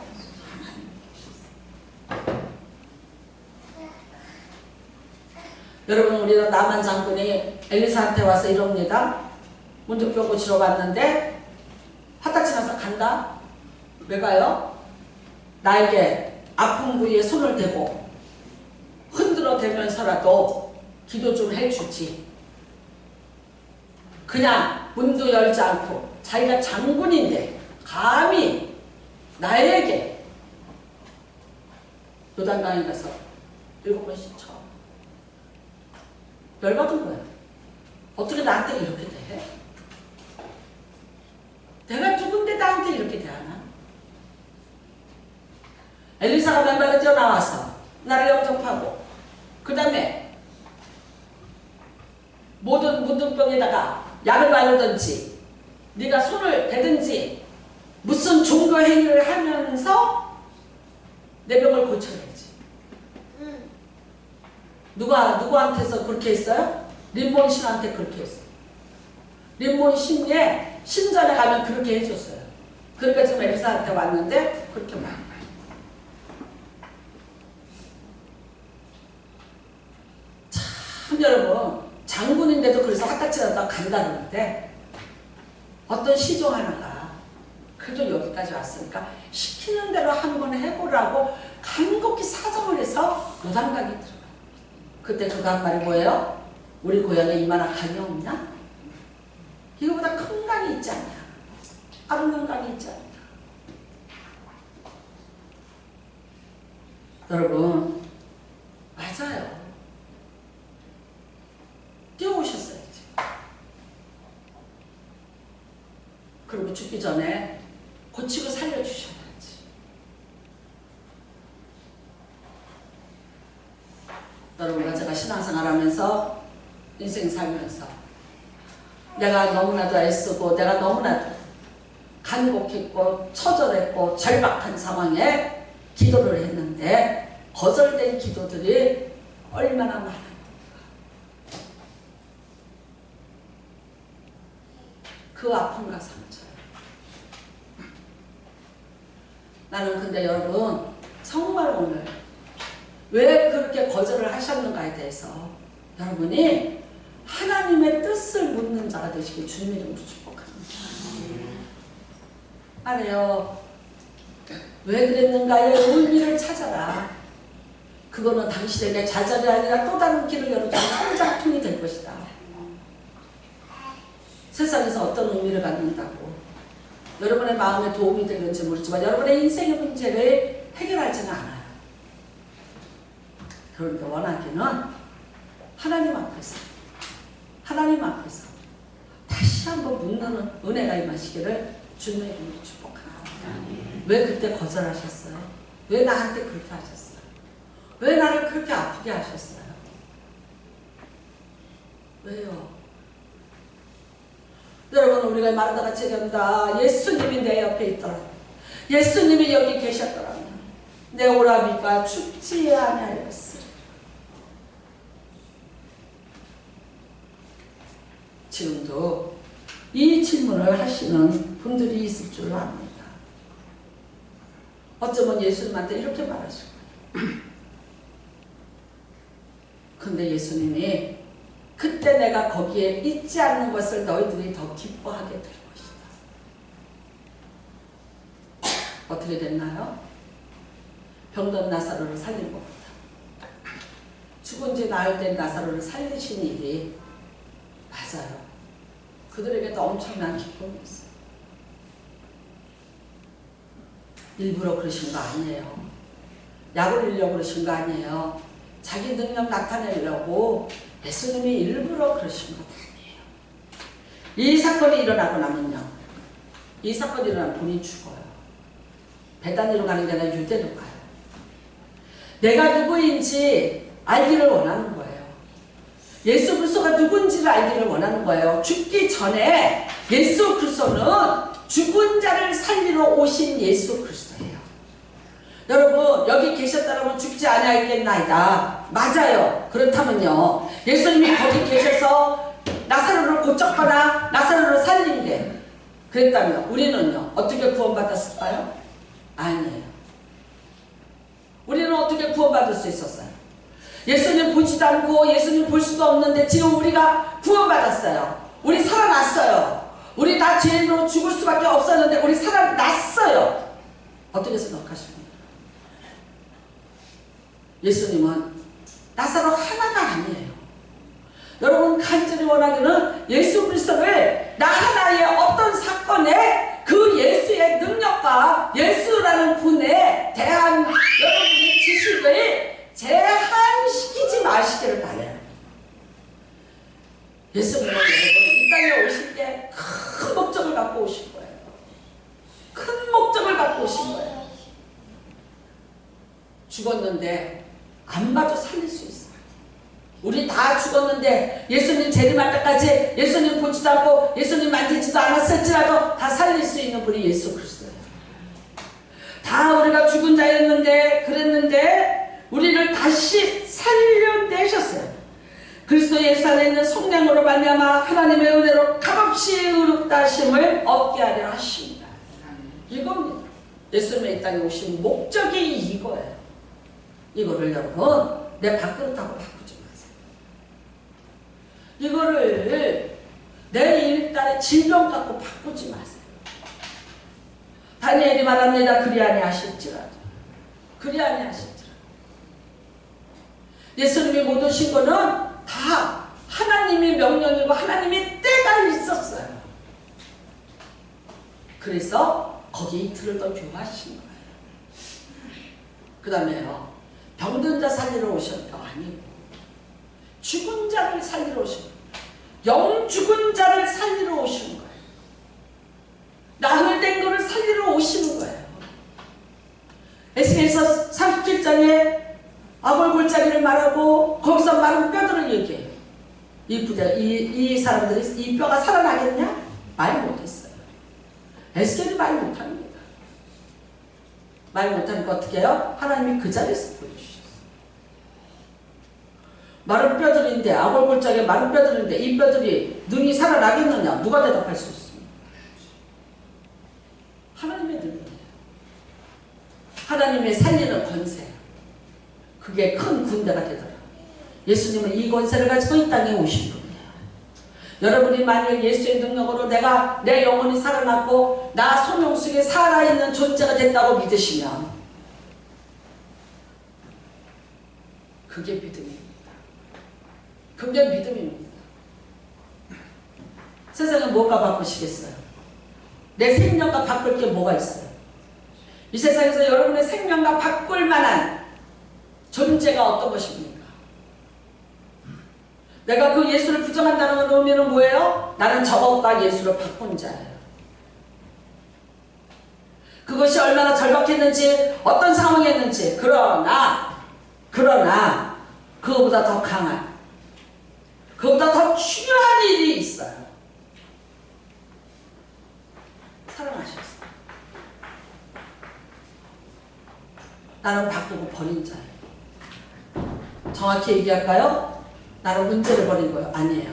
여러분, 우리는 나만 장군이 엘리사한테 와서 이럽니다. 문득병 고치러 갔는데 화딱지 나서 간다. 왜 가요? 나에게 아픈 부위에 손을 대고 흔들어 대면서라도 기도 좀 해주지. 그냥 문도 열지 않고 자기가 장군인데 감히 나에게 요단강에 가서 7번씩 쳐. 열받은 거야. 어떻게 나한테 이렇게 돼? 내가 누군데 나한테 이렇게 대하나? 엘리사가 맨발에 뛰어나와서 나를 영접하고 그 다음에 모든 문둥병에다가 약을 바르든지 네가 손을 대든지 무슨 종교 행위를 하면서 내 병을 고쳐야지. 누구한테서 그렇게 했어요? 림몬 신한테 그렇게 했어요. 림몬 신에 신전에 가면 그렇게 해줬어요. 그러니까 지금 엘리사한테 왔는데 그렇게 말한 거예요. 참 여러분, 장군인데도 그래서 핫딱지라도 간다 그러는데 어떤 시종 하나가 그래도 여기까지 왔으니까 시키는 대로 한번 해보라고 간곡히 사정을 해서 요단강에 들어가요. 그때 그가 한 말이 뭐예요? 우리 고향에 이만한 강이 없냐? 이거보다 큰 강이 있지 않냐? 아름다운 강이 있지 않냐? 여러분, 맞아요. 뛰어오셨어야지. 그리고 죽기 전에 고치고 살려주셔야지. 여러분과 제가 신앙생활 하면서 인생 살면서 내가 너무나도 애쓰고 내가 너무나도 간곡했고 처절했고 절박한 상황에 기도를 했는데 거절된 기도들이 얼마나 많은가. 그 아픔과 상처. 나는 근데 여러분 정말 오늘 왜 그렇게 거절을 하셨는가에 대해서 여러분이 하나님의 뜻을 묻는 자가 되시길 주님의 이름으로 축복합니다. 말해요. 왜 그랬는가의 의미를 찾아라. 그거는 당신에게 좌절이 아니라 또 다른 길을 열어주는 성장통이 될 것이다. 세상에서 어떤 의미를 갖는다고 여러분의 마음에 도움이 되는지 모르지만 여러분의 인생의 문제를 해결하지는 않아요. 그런데 원하기는 하나님 앞에서 다시 한번 묻는 은혜가 임하시기를 주님의 이름으로 축복합니다. 왜 그때 거절하셨어요? 왜 나한테 그렇게 하셨어요? 왜 나를 그렇게 아프게 하셨어요? 왜요? 여러분, 우리가 말하다 같이 얘기한다. 예수님이 내 옆에 있더라. 예수님이 여기 계셨더라면 내 오라비가 죽지 아니하였으리. 지금도 이 질문을 하시는 분들이 있을 줄 압니다. 어쩌면 예수님한테 이렇게 말하실 거예요. 근데 예수님이 그때 내가 거기에 있지 않는 것을 너희들이 더 기뻐하게 될 것이다. 어떻게 됐나요? 병든 나사로를 살린 것보다 죽은 지 나흘 된 나사로를 살리신 일이 맞아요. 그들에게도 엄청난 기쁨이 있어요. 일부러 그러신 거 아니에요. 약 올리려고 그러신 거 아니에요. 자기 능력 나타내려고 예수님이 일부러 그러신 것 아니에요. 이 사건이 일어나고 나면요. 이 사건이 일어나면 본인이 죽어요. 베다니로 가는 게 아니라 유대로 가요. 내가 누구인지 알기를 원하는 거예요. 예수 그리스도가 누군지를 알기를 원하는 거예요. 죽기 전에 예수 그리스도는 죽은 자를 살리러 오신 예수 그리스도예요. 여러분, 여기 계셨다면 죽지 아니하겠나이다. 맞아요. 그렇다면요. 예수님이 거기 계셔서 나사로를 고쳤거나 나사로를 살린 게 그랬다면 우리는요. 어떻게 구원받았을까요? 아니에요. 우리는 어떻게 구원받을 수 있었어요? 예수님 보지도 않고 예수님 볼 수도 없는데 지금 우리가 구원받았어요. 우리 살아났어요. 우리 다 죄인으로 죽을 수밖에 없었는데 우리 살아났어요. 어떻게 생각하십니까? 예수님은 나사로 하나가 아니에요. 여러분 간절히 원하기는 예수 그리스도를 나 하나의 어떤 사건에 그 예수의 능력과 예수라는 분에 대한 여러분의 지식을 죽었는데 안 봐도 살릴 수 있어요. 우리 다 죽었는데 예수님 재림할 때까지 예수님 보지도 않고 예수님 만지지도 않았을지라도 다 살릴 수 있는 분이 예수 그리스도예요. 다 우리가 죽은 자였는데 그랬는데 우리를 다시 살려내셨어요. 그리스도 예수 안에 있는 성령으로 말미암아 하나님의 은혜로 값없이 의롭다 하심을 얻게 하려 하십니다. 이겁니다. 예수님의 이 땅에 오신 목적이 이거예요. 이거를 여러분 내 밥그릇하고 바꾸지 마세요. 이거를 내 일단의 질병 갖고 바꾸지 마세요. 다니엘이 말합니다. 그리 아니하실지라도 그리 아니하실지라도 예수님이 못 오신 거는 다 하나님의 명령이고 하나님의 때가 있었어요. 그래서 거기에 이틀을 더 교화하신 거예요. 그 다음에요. 병든 자 살리러 오신 거 아니고 죽은 자를 살리러 오신 거예요. 영 죽은 자를 살리러 오시는 거예요. 나흘된 거를 살리러 오시는 거예요. 에스겔서 37장에 아골골짜기를 말하고 거기서 마른 뼈들을 얘기해요. 이 사람들이 이 뼈가 살아나겠냐? 말 못했어요. 에스겔이 말 못합니다. 말 못하니까 어떻게 해요? 하나님이 그 자리에서 보여주셨어요. 마른 뼈들인데 아골골짜기에 마른 뼈들인데 이 뼈들이 능히 살아나겠느냐? 누가 대답할 수 있습니까? 하나님의 능력이에요. 하나님의 살리는 권세예요. 그게 큰 군대가 되더라고요. 예수님은 이 권세를 가지고 이 땅에 오신 분이에요. 여러분이 만약 예수의 능력으로 내가 내 영혼이 살아났고 나 손용숙에 살아있는 존재가 됐다고 믿으시면 그게 믿음입니다. 그게 믿음입니다. 세상에 뭐가 바꾸시겠어요? 내 생명과 바꿀 게 뭐가 있어요? 이 세상에서 여러분의 생명과 바꿀 만한 존재가 어떤 것입니까? 내가 그 예수를 부정한다는 의미는 뭐예요? 나는 저것과 예수를 바꾼 자예요. 그것이 얼마나 절박했는지 어떤 상황이었는지 그러나 그거보다 더 강한 그거보다 더 중요한 일이 있어요. 사랑하셨어요. 나는 바꾸고 버린 자예요. 정확히 얘기할까요? 나는 문제를 버린 거예요. 아니에요.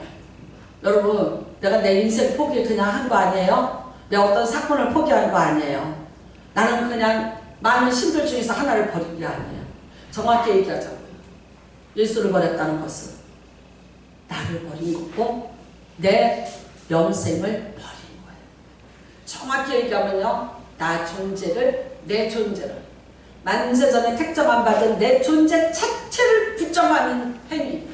여러분, 내가 내 인생 포기 그냥 한 거 아니에요? 내가 어떤 사건을 포기한 거 아니에요? 나는 그냥 많은 신들 중에서 하나를 버린 게 아니에요. 정확히 얘기하자고요. 예수를 버렸다는 것은 나를 버린 거고 내 영생을 버린 거예요. 정확히 얘기하면요. 내 존재를 만세전에 택점 안 받은 내 존재 자체를 부정하는 행위입니다.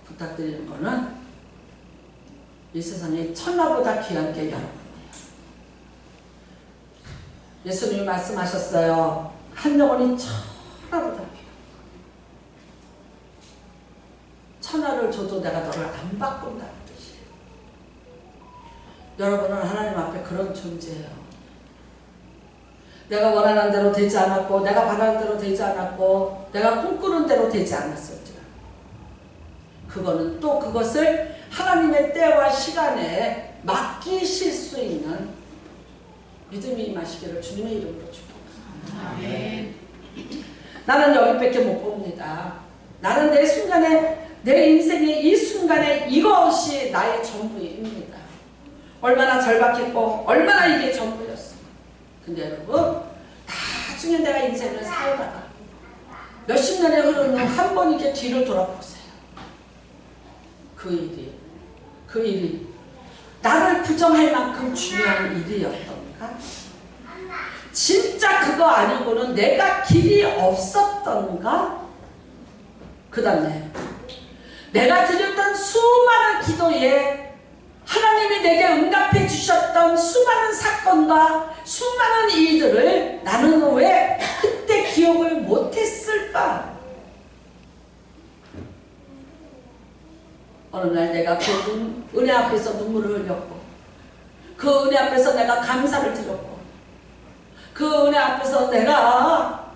부탁드리는 거는 이 세상에 천하보다 귀한 게 여러분이에요. 예수님이 말씀하셨어요. 한 영혼이 천하보다 귀한. 천하를 줘도 내가 너를 안 바꾼다는 뜻이에요. 여러분은 하나님 앞에 그런 존재예요. 내가 원하는 대로 되지 않았고 내가 바라는 대로 되지 않았고 내가 꿈꾸는 대로 되지 않았을지라 그거는 또 그것을 하나님의 때와 시간에 맡기실 수 있는 믿음이 임하시기를 주님의 이름으로 축복합니다. 아멘. 나는 여기밖에 못 봅니다. 나는 내 순간에 내 인생의 이 순간에 이것이 나의 전부입니다. 얼마나 절박했고 얼마나 이게 전부였어. 근데 여러분 나중에 내가 인생을 살다가 몇십 년에 흐르는 한 번 이렇게 뒤를 돌아보세요. 그 일이 나를 부정할 만큼 중요한 일이었던가? 진짜 그거 아니고는 내가 길이 없었던가? 그 다음에 내가 드렸던 수많은 기도에 하나님이 내게 응답해 주셨던 수많은 사건과 수많은 일들을 나는 왜 그때 기억을 못했을까? 어느 날 내가 그 은혜 앞에서 눈물을 흘렸고, 그 은혜 앞에서 내가 감사를 드렸고, 그 은혜 앞에서 내가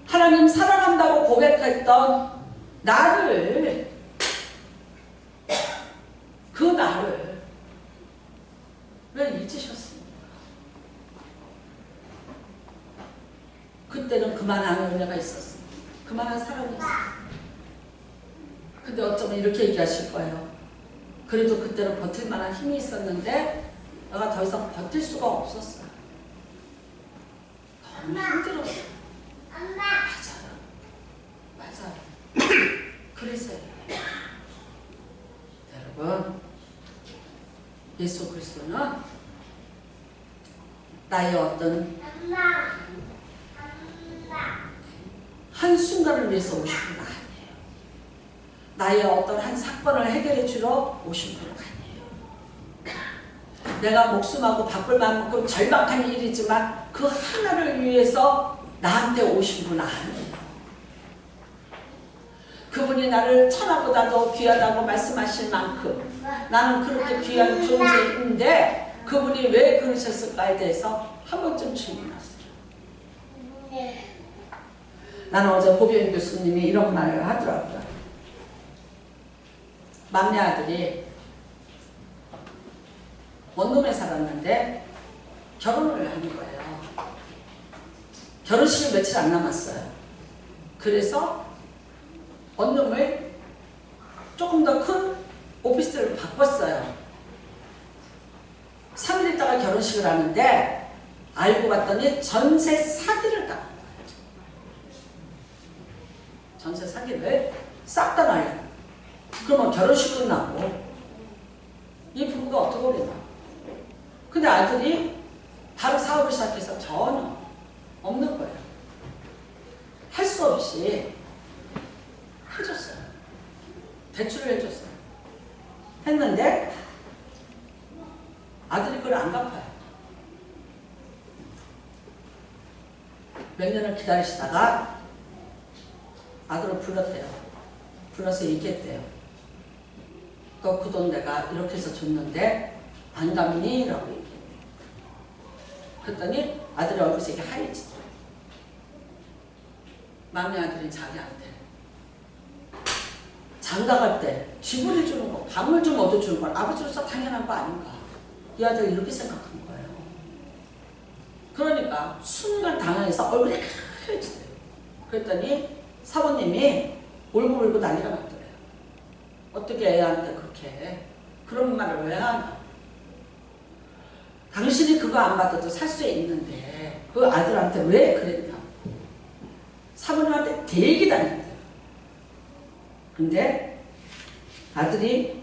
하나님 사랑한다고 고백했던 나를, 그 나를 왜 잊으셨습니까? 그때는 그만한 은혜가 있었습니다. 그만한 사랑이 있었습니다. 근데 어쩌면 이렇게 얘기하실 거예요. 그래도 그때는 버틸 만한 힘이 있었는데 내가 더 이상 버틸 수가 없었어요. 너무 힘들었어요. 맞아요. 그래서요. 여러분, 예수 그리스도는 나의 어떤 한순간을 위해서 오신 분 아니에요. 나의 어떤 한 사건을 해결해 주러 오신 분 아니에요. 내가 목숨하고 바꿀 만큼 절박한 일이지만 그 하나를 위해서 나한테 오신 분 아니에요. 그분이 나를 천하보다도 귀하다고 말씀하실 만큼 나는 그렇게 귀한 존재인데 그분이 왜 그러셨을까에 대해서 한 번쯤 질문했어요. 나는 어제 고병인 교수님이 이런 말을 하더라고요. 막내 아들이 원룸에 살았는데 결혼을 하는 거예요. 결혼식이 며칠 안 남았어요. 그래서 원룸을 조금 더 큰 오피스텔로 바꿨어요. 3일 있다가 결혼식을 하는데 알고 봤더니 전세 사기를 당한 거예요. 전세 사기를 싹 다 날려. 그러면 결혼식 끝나고 이 부부가 어떻게 오겠나. 근데 아들이 바로 사업을 시작해서 전혀 없는 거예요. 할 수 없이 해줬어요. 대출을 해줬어요. 했는데 아들이 그걸 안 갚아요. 몇 년을 기다리시다가 아들을 불렀대요. 불러서 얘기했대요. 너 그 돈 내가 이렇게 해서 줬는데 안 갚니? 라고 얘기했대요. 그랬더니 아들의 얼굴색이 하얘지더라고요. 막내 아들이 자기한테 장가 갈 때 집을 해주는 거, 방을 좀 얻어주는 건 아버지로서 당연한 거 아닌가. 이 아들이 이렇게 생각한 거예요. 그러니까 순간 당황해서 얼굴이 하얘지대요. 그랬더니 사모님이 울고 난리가 났더래요. 어떻게 애한테 그렇게 해? 그런 말을 왜 하냐. 당신이 그거 안 받아도 살 수 있는데 그 아들한테 왜 그랬냐. 사모님한테 되게 다녔대요. 근데 아들이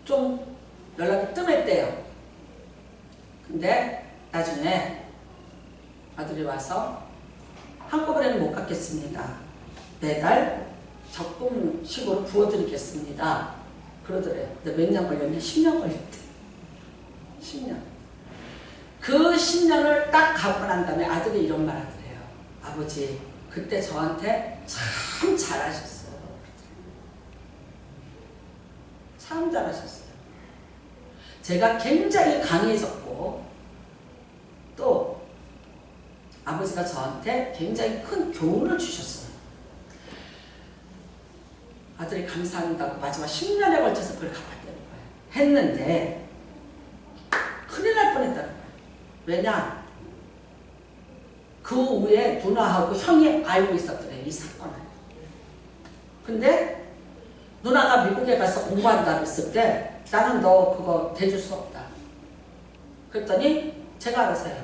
좀 연락이 뜸했대요. 근데 나중에 아들이 와서 한꺼번에는 못 갚겠습니다. 매달 적금식으로 부어드리겠습니다. 그러더래요. 근데 몇 년 걸렸냐? 10년 걸렸대. 10년. 그 10년을 딱 갚고 난 다음에 아들이 이런 말 하더래요. 아버지, 그때 저한테 참 잘하셨어요. 참 잘하셨어요. 제가 굉장히 강해졌고 또 아버지가 저한테 굉장히 큰 교훈을 주셨어요. 아들이 감사한다고 마지막 10년에 걸쳐서 그걸 갚았다는 거예요. 했는데 큰일 날 뻔했다는 거예요. 왜냐? 그 후에 누나하고 형이 알고 있었더래요. 이 사건을. 근데 누나가 미국에 가서 공부한다고 했을 때 나는 너 그거 대줄 수 없다. 그랬더니 제가 알아서 해요.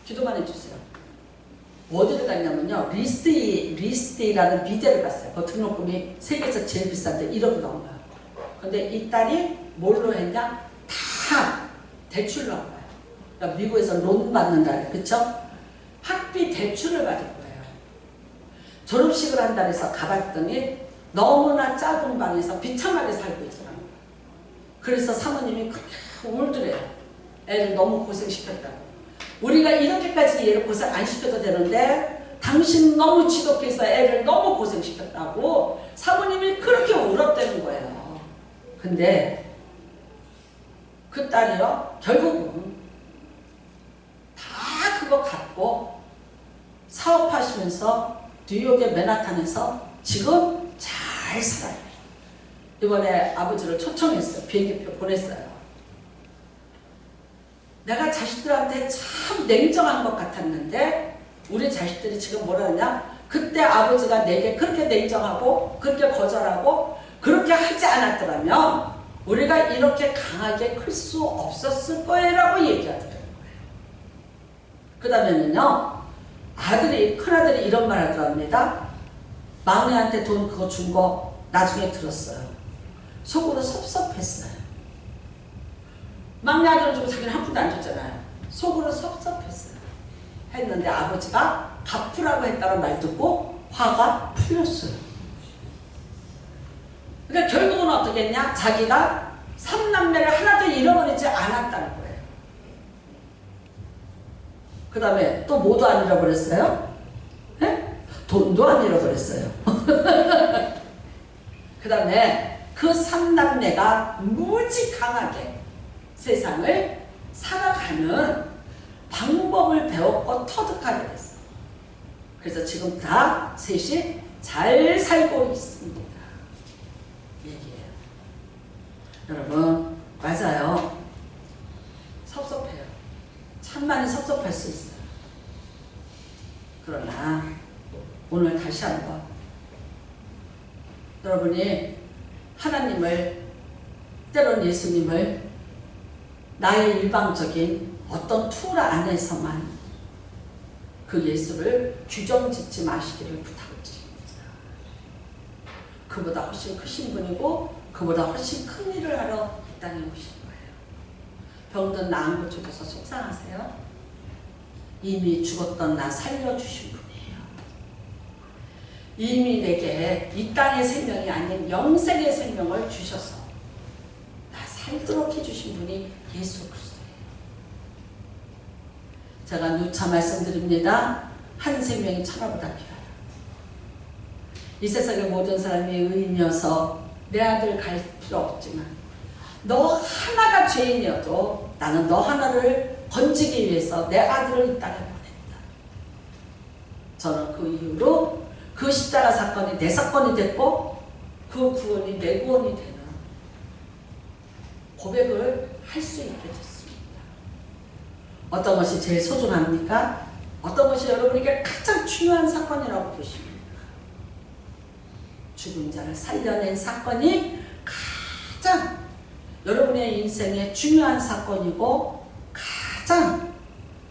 기도만 해주세요. 어디를 갔냐면요. 리스트이라는 비대를 갔어요. 그 등록금이 세계에서 제일 비싼데 1억이 넘어요. 근데 이 딸이 뭘로 했냐? 다 대출로 한 거예요. 그러니까 미국에서 론 받는다. 그쵸? 학비 대출을 받은 거예요. 졸업식을 한다 해서 가봤더니 너무나 작은 방에서 비참하게 살고 있더라고요. 그래서 사모님이 그렇게 울더래요. 애를 너무 고생시켰다고. 우리가 이렇게까지 얘를 고생 안 시켜도 되는데 당신 너무 지독해서 애를 너무 고생시켰다. 근데 그 딸이요, 결국은 다 그거 갖고 사업하시면서 뉴욕의 맨하탄에서 지금 잘 살아요. 이번에 아버지를 초청했어요. 비행기표 보냈어요. 내가 자식들한테 참 냉정한 것 같았는데 우리 자식들이 지금 뭐라 하냐? 그때 아버지가 내게 그렇게 냉정하고 그렇게 거절하고 그렇게 하지 않았더라면 우리가 이렇게 강하게 클 수 없었을 거예요 라고 얘기하더라고요. 그 다음에는요, 큰아들이 이런 말 하더랍니다. 막내한테 돈 그거 준 거 나중에 들었어요. 속으로 섭섭했어요. 막내 아들은 주고 자기는 한 푼도 안 줬잖아요. 속으로 섭섭했어요. 했는데 아버지가 갚으라고 했다는 말 듣고 화가 풀렸어요. 그러니까 결국은 어떻게 했냐? 자기가 3남매를 하나도 잃어버리지 않았다는 거예요. 그 다음에 또 뭐도 안 잃어버렸어요? 네? 돈도 안 잃어버렸어요. 그 다음에 그 3남매가 무지 강하게 세상을 살아가는 방법을 배웠고 터득하게 됐어요. 그래서 지금 다 셋이 잘 살고 있습니다. 얘기해요. 여러분, 맞아요. 섭섭해요. 참 많이 섭섭할 수 있어요. 그러나 오늘 다시 한번 여러분이 하나님을, 때론 예수님을 나의 일방적인 어떤 툴 안에서만 그 예수를 규정짓지 마시기를 부탁드립니다. 그보다 훨씬 크신 분이고 그보다 훨씬 큰 일을 하러 이 땅에 오신 거예요. 병든 나 안 고쳐줘서 속상하세요? 이미 죽었던 나 살려주신 분이에요. 이미 내게 이 땅의 생명이 아닌 영생의 생명을 주셔서 나 살도록 해주신 분이 예수 그리스도예요. 제가 누차 말씀드립니다. 한 생명이 천하보다 귀하다. 이 세상의 모든 사람이 의인이어서 내 아들 갈 필요 없지만 너 하나가 죄인이어도 나는 너 하나를 건지기 위해서 내 아들을 이 땅에 보냈다. 저는 그 이후로 그 십자가 사건이 내 사건이 됐고 그 구원이 내 구원이 되는 고백을 할 수 있게 됐습니다. 어떤 것이 제일 소중합니까? 어떤 것이 여러분에게 가장 중요한 사건이라고 보십니까? 죽은 자를 살려낸 사건이 가장 여러분의 인생에 중요한 사건이고 가장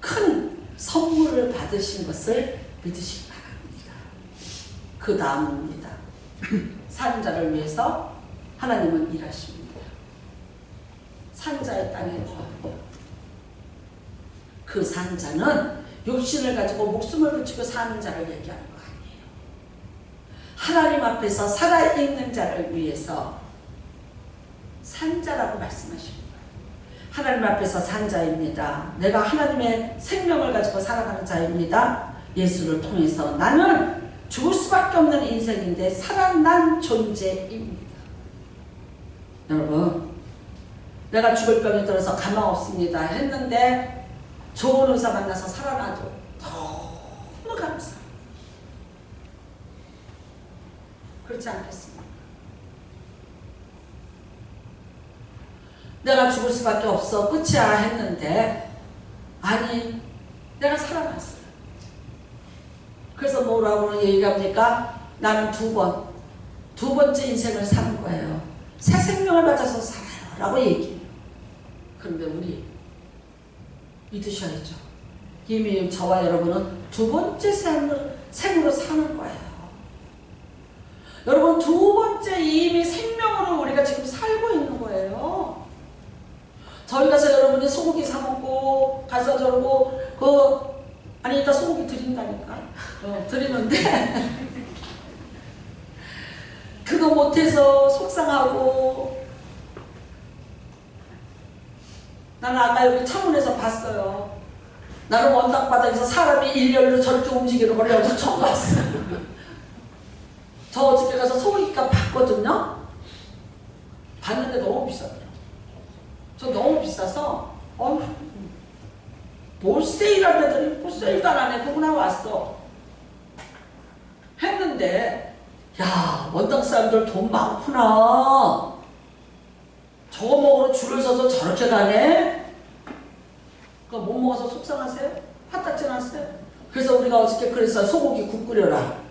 큰 선물을 받으신 것을 믿으시기 바랍니다. 그 다음입니다. 사는 자를 위해서 하나님은 일하십니다. 산자의 땅에 거하며 그 산자는 육신을 가지고 목숨을 붙이고 사는 자를 얘기하는 거 아니에요. 하나님 앞에서 살아있는 자를 위해서 산자라고 말씀하시는 거예요. 하나님 앞에서 산자입니다. 내가 하나님의 생명을 가지고 살아가는 자입니다. 예수를 통해서 나는 죽을 수밖에 없는 인생인데 살아난 존재입니다. 여러분, 내가 죽을 병이 들어서 가망 없습니다 했는데 좋은 의사 만나서 살아나도 너무 감사해요. 그렇지 않겠습니까? 내가 죽을 수밖에 없어 끝이야 했는데 아니 내가 살아났어요. 그래서 뭐라고 얘기합니까? 나는 두 번째 인생을 사는 거예요. 새 생명을 받아서 살아요 라고 얘기해요. 그런데 우리 믿으셔야죠. 이미 저와 여러분은 두 번째 생으로 사는 거예요. 여러분 두 번째 이미 생명으로 우리가 지금 살고 있는 거예요. 저희 가서 여러분이 소고기 사 먹고 가서 저러고 아니 이따 소고기 드린다니까. 드리는데 그거 못해서 속상하고 나는 아까 여기 창문에서 봤어요. 나는 원당바닥에서 사람이 일렬로 저렇게 움직이는 걸 여기서 처음 봤어요. 저 어저께 가서 소고기값 봤거든요. 봤는데 너무 비싸더라고요. 저 너무 비싸서 뭘 세일을 하더니 뭐 세일도 안 하네. 그거 나 왔어. 했는데 야, 원당 사람들 돈 많구나. 저거 먹으러 줄을 서서 저렇게 가네? 그거 못 먹어서 속상하세요? 화딱지 났어요? 그래서 우리가 어저께 그래서 소고기 국 끓여라.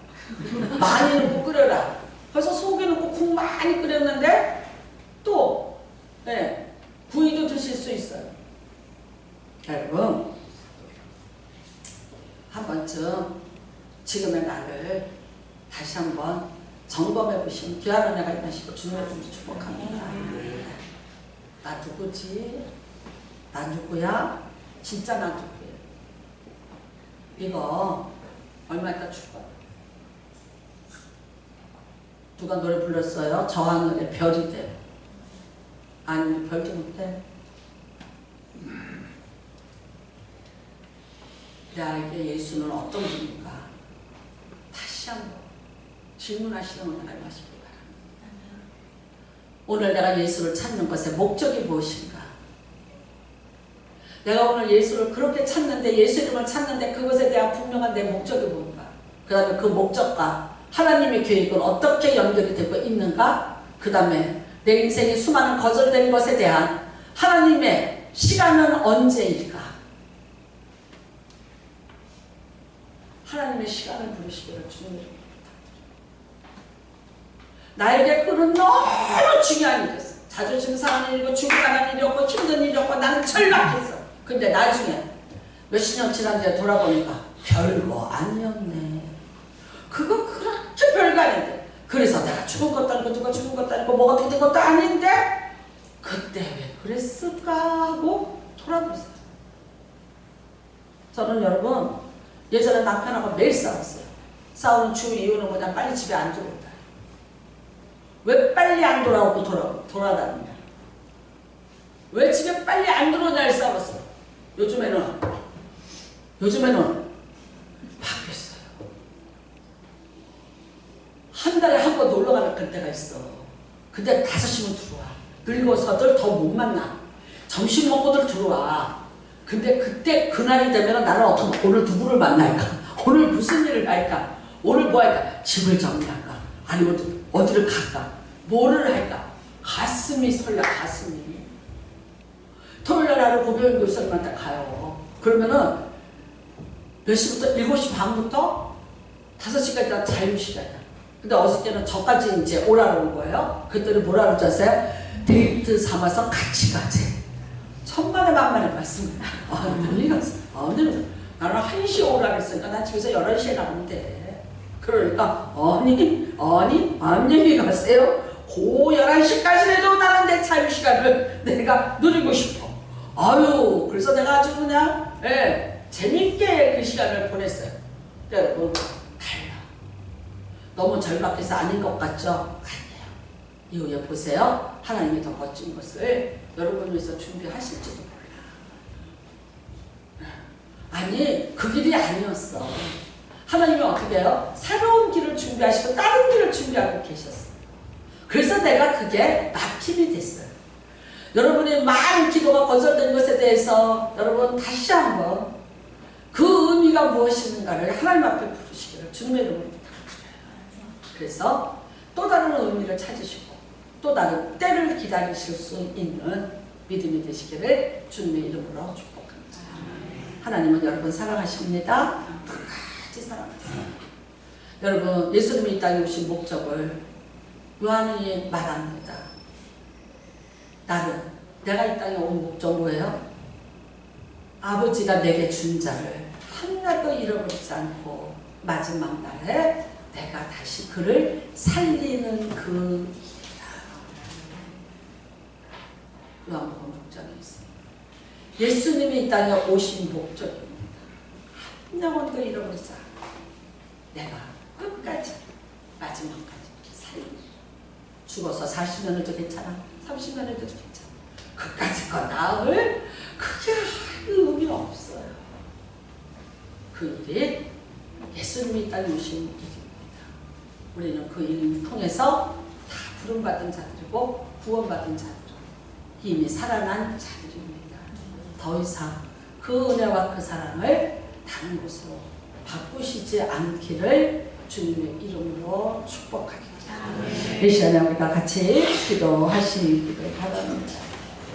많이 넣고 끓여라. 그래서 소고기 넣고 국 많이 끓였는데 또 구이도 드실 수 있어요. 여러분, 한 번쯤 지금의 나를 다시 한번 점검해 보시면 귀한 은혜가 임하시고 주님의 품으로 축복합니다. 나 누구지? 나 누구야? 진짜 나 누구야? 이거 얼마 있다 죽어요. 누가 노래 불렀어요? 저 하늘에 별이 돼. 아니, 별도 못해. 나에게 예수는 어떤 분인가? 다시 한번 질문하시는 은혜가 임하시기 바랍니다. 오늘 내가 예수를 찾는 것의 목적이 무엇인가? 내가 오늘 예수를 그렇게 찾는데, 예수 이름을 찾는데 그것에 대한 분명한 내 목적이 뭔가? 그 다음에 그 목적과 하나님의 계획은 어떻게 연결이 되고 있는가? 그 다음에 내 인생의 수많은 거절된 것에 대한 하나님의 시간은 언제일까? 하나님의 시간을 부르시기를 주님을 나에게 그는 너무 중요한 일이었어. 자존심 상하는 일이고 죽어가는 일이었고 힘든 일이었고 나는 절박했어. 근데 나중에 몇십 년 지난 뒤에 돌아보니까 별거 아니었네. 그거 그렇게 별거 아닌데. 그래서 내가 죽은 것도 아니고 누가 죽은 것도 아니고 뭐가 어떻게 된 것도 아닌데 그때 왜 그랬을까 하고 돌아보세요. 저는 여러분 예전에 남편하고 매일 싸웠어요. 싸우는 주 이유는 뭐냐? 빨리 집에 안 들어온다. 왜 빨리 안 돌아오고 돌아다니냐? 왜 집에 빨리 안 들어오냐를 싸웠어요. 요즘에는 바뀌었어요. 한 달에 한 번 놀러 가는 그때가 있어. 근데 5시면 들어와. 늙어서들 더 못 만나. 점심 먹고들 들어와. 근데 그때 그날이 되면 나는 어떻게 오늘 누구를 만날까? 오늘 무슨 일을 할까? 오늘 뭐 할까? 집을 정리할까? 아니면 어디를 갈까? 뭐를 할까? 가슴이 설레. 가슴이. 토요일날 하루 고병인 교수님한테 가요. 그러면은 몇 시부터? 7시 반부터 5시까지 다 자유시간이야. 근데 어저께는 저까지 이제 오라는 거예요. 그랬더니 뭐라고 하셨어요? 데이트 삼아서 같이 가지. 천만에 만만의 말씀. 언니 갔어. 나는 1시에 오라고 했으니까 난 집에서 11시에 나오면 돼. 그러니까 안녕히 가세요. 고 11시까지라도 나는 내 자유시간을 내가 누리고 싶어. 그래서 내가 아주 그냥 재밌게 그 시간을 보냈어요. 여러분, 달라. 너무 절박해서 아닌 것 같죠? 아니에요. 이후에 보세요. 하나님이 더 멋진 것을 여러분을 위해서 준비하실지도 몰라. 아니, 그 길이 아니었어. 하나님이 어떻게 해요? 새로운 길을 준비하시고 다른 길을 준비하고 계셨어. 그래서 내가 그게 막힘이 됐어요. 여러분의 많은 기도가 거절된 것에 대해서 여러분 다시 한번 그 의미가 무엇인가를 하나님 앞에 부르시기를 주님의 이름으로 부탁드려요. 그래서 또 다른 의미를 찾으시고 또 다른 때를 기다리실 수 있는 믿음이 되시기를 주님의 이름으로 축복합니다. 하나님은 여러분 사랑하십니다. 끝까지 사랑하세요. 여러분, 예수님이 이 땅에 오신 목적을 요한이 말합니다. 내가 이 땅에 온 목적 뭐예요? 아버지가 내게 준 자를 하나도 잃어버리지 않고 마지막 날에 내가 다시 그를 살리는 그 일이다. 요한복음 6장에 있습니다. 예수님이 이 땅에 오신 목적입니다. 한 영혼도 잃어버리지 않고 내가 끝까지 마지막까지 살리는. 죽어서 40년에도 괜찮아. 30년에도 괜찮아. 그까짓 거 나을 그게 의미가 없어요. 그 일이 예수님이 이 땅에 오신 일입니다. 우리는 그 일을 통해서 다 부름받은 자들이고 구원받은 자들, 이미 살아난 자들입니다. 더 이상 그 은혜와 그 사랑을 다른 곳으로 바꾸시지 않기를 주님의 이름으로 축복하겠습니다. 이 시간에 우리가 같이 기도하시기를 바랍니다.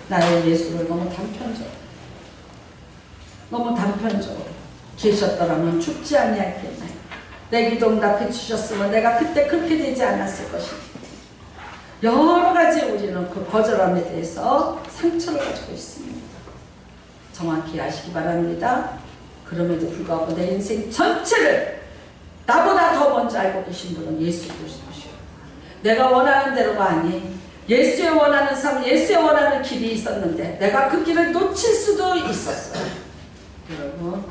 나의 예수를 너무 단편적으로 계셨더라면 죽지 아니하겠나요? 내 기도 응답해 주셨으면 내가 그때 그렇게 되지 않았을 것입니다. 여러 가지 우리는 그 거절함에 대해서 상처를 가지고 있습니다. 정확히 아시기 바랍니다. 그럼에도 불구하고 내 인생 전체를 나보다 더 먼저 알고 계신 분은 예수 그리스도시오. 내가 원하는 대로가 아닌 예수의 원하는 삶, 예수의 원하는 길이 있었는데 내가 그 길을 놓칠 수도 있었어요. 여러분,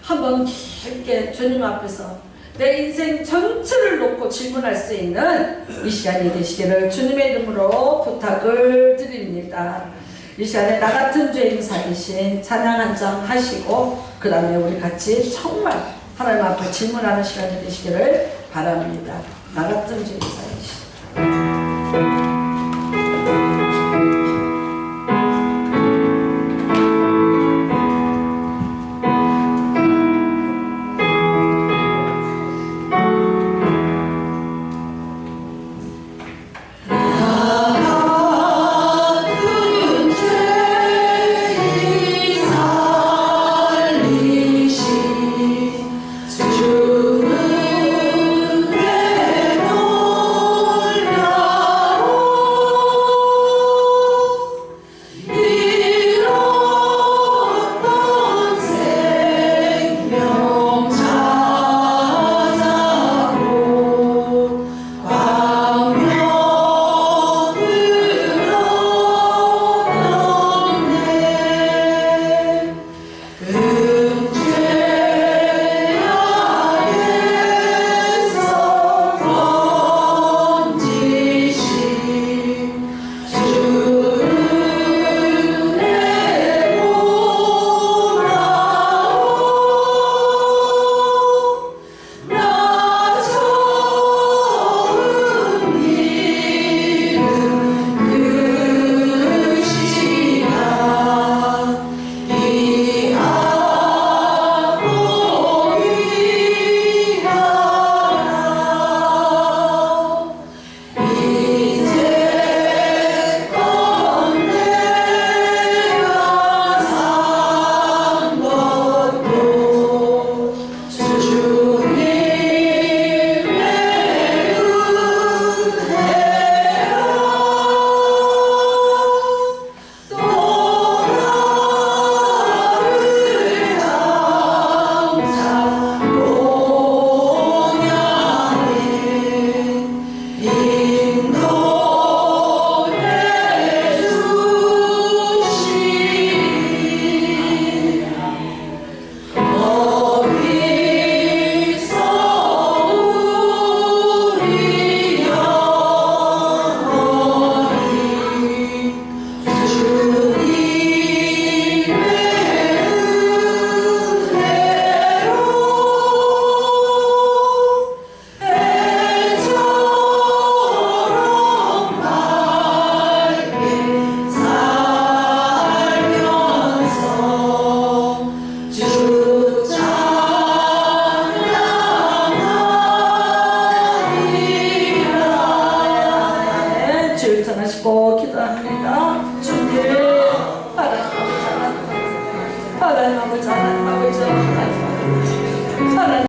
한번 길게 주님 앞에서 내 인생 전체를 놓고 질문할 수 있는 이 시간이 되시기를 주님의 이름으로 부탁을 드립니다. 이 시간에 나 같은 죄인 살리신 찬양 한 장 하시고 그 다음에 우리 같이 정말 하나님 앞에 질문하는 시간이 되시기를 바랍니다. 나 같은 죄인 살리신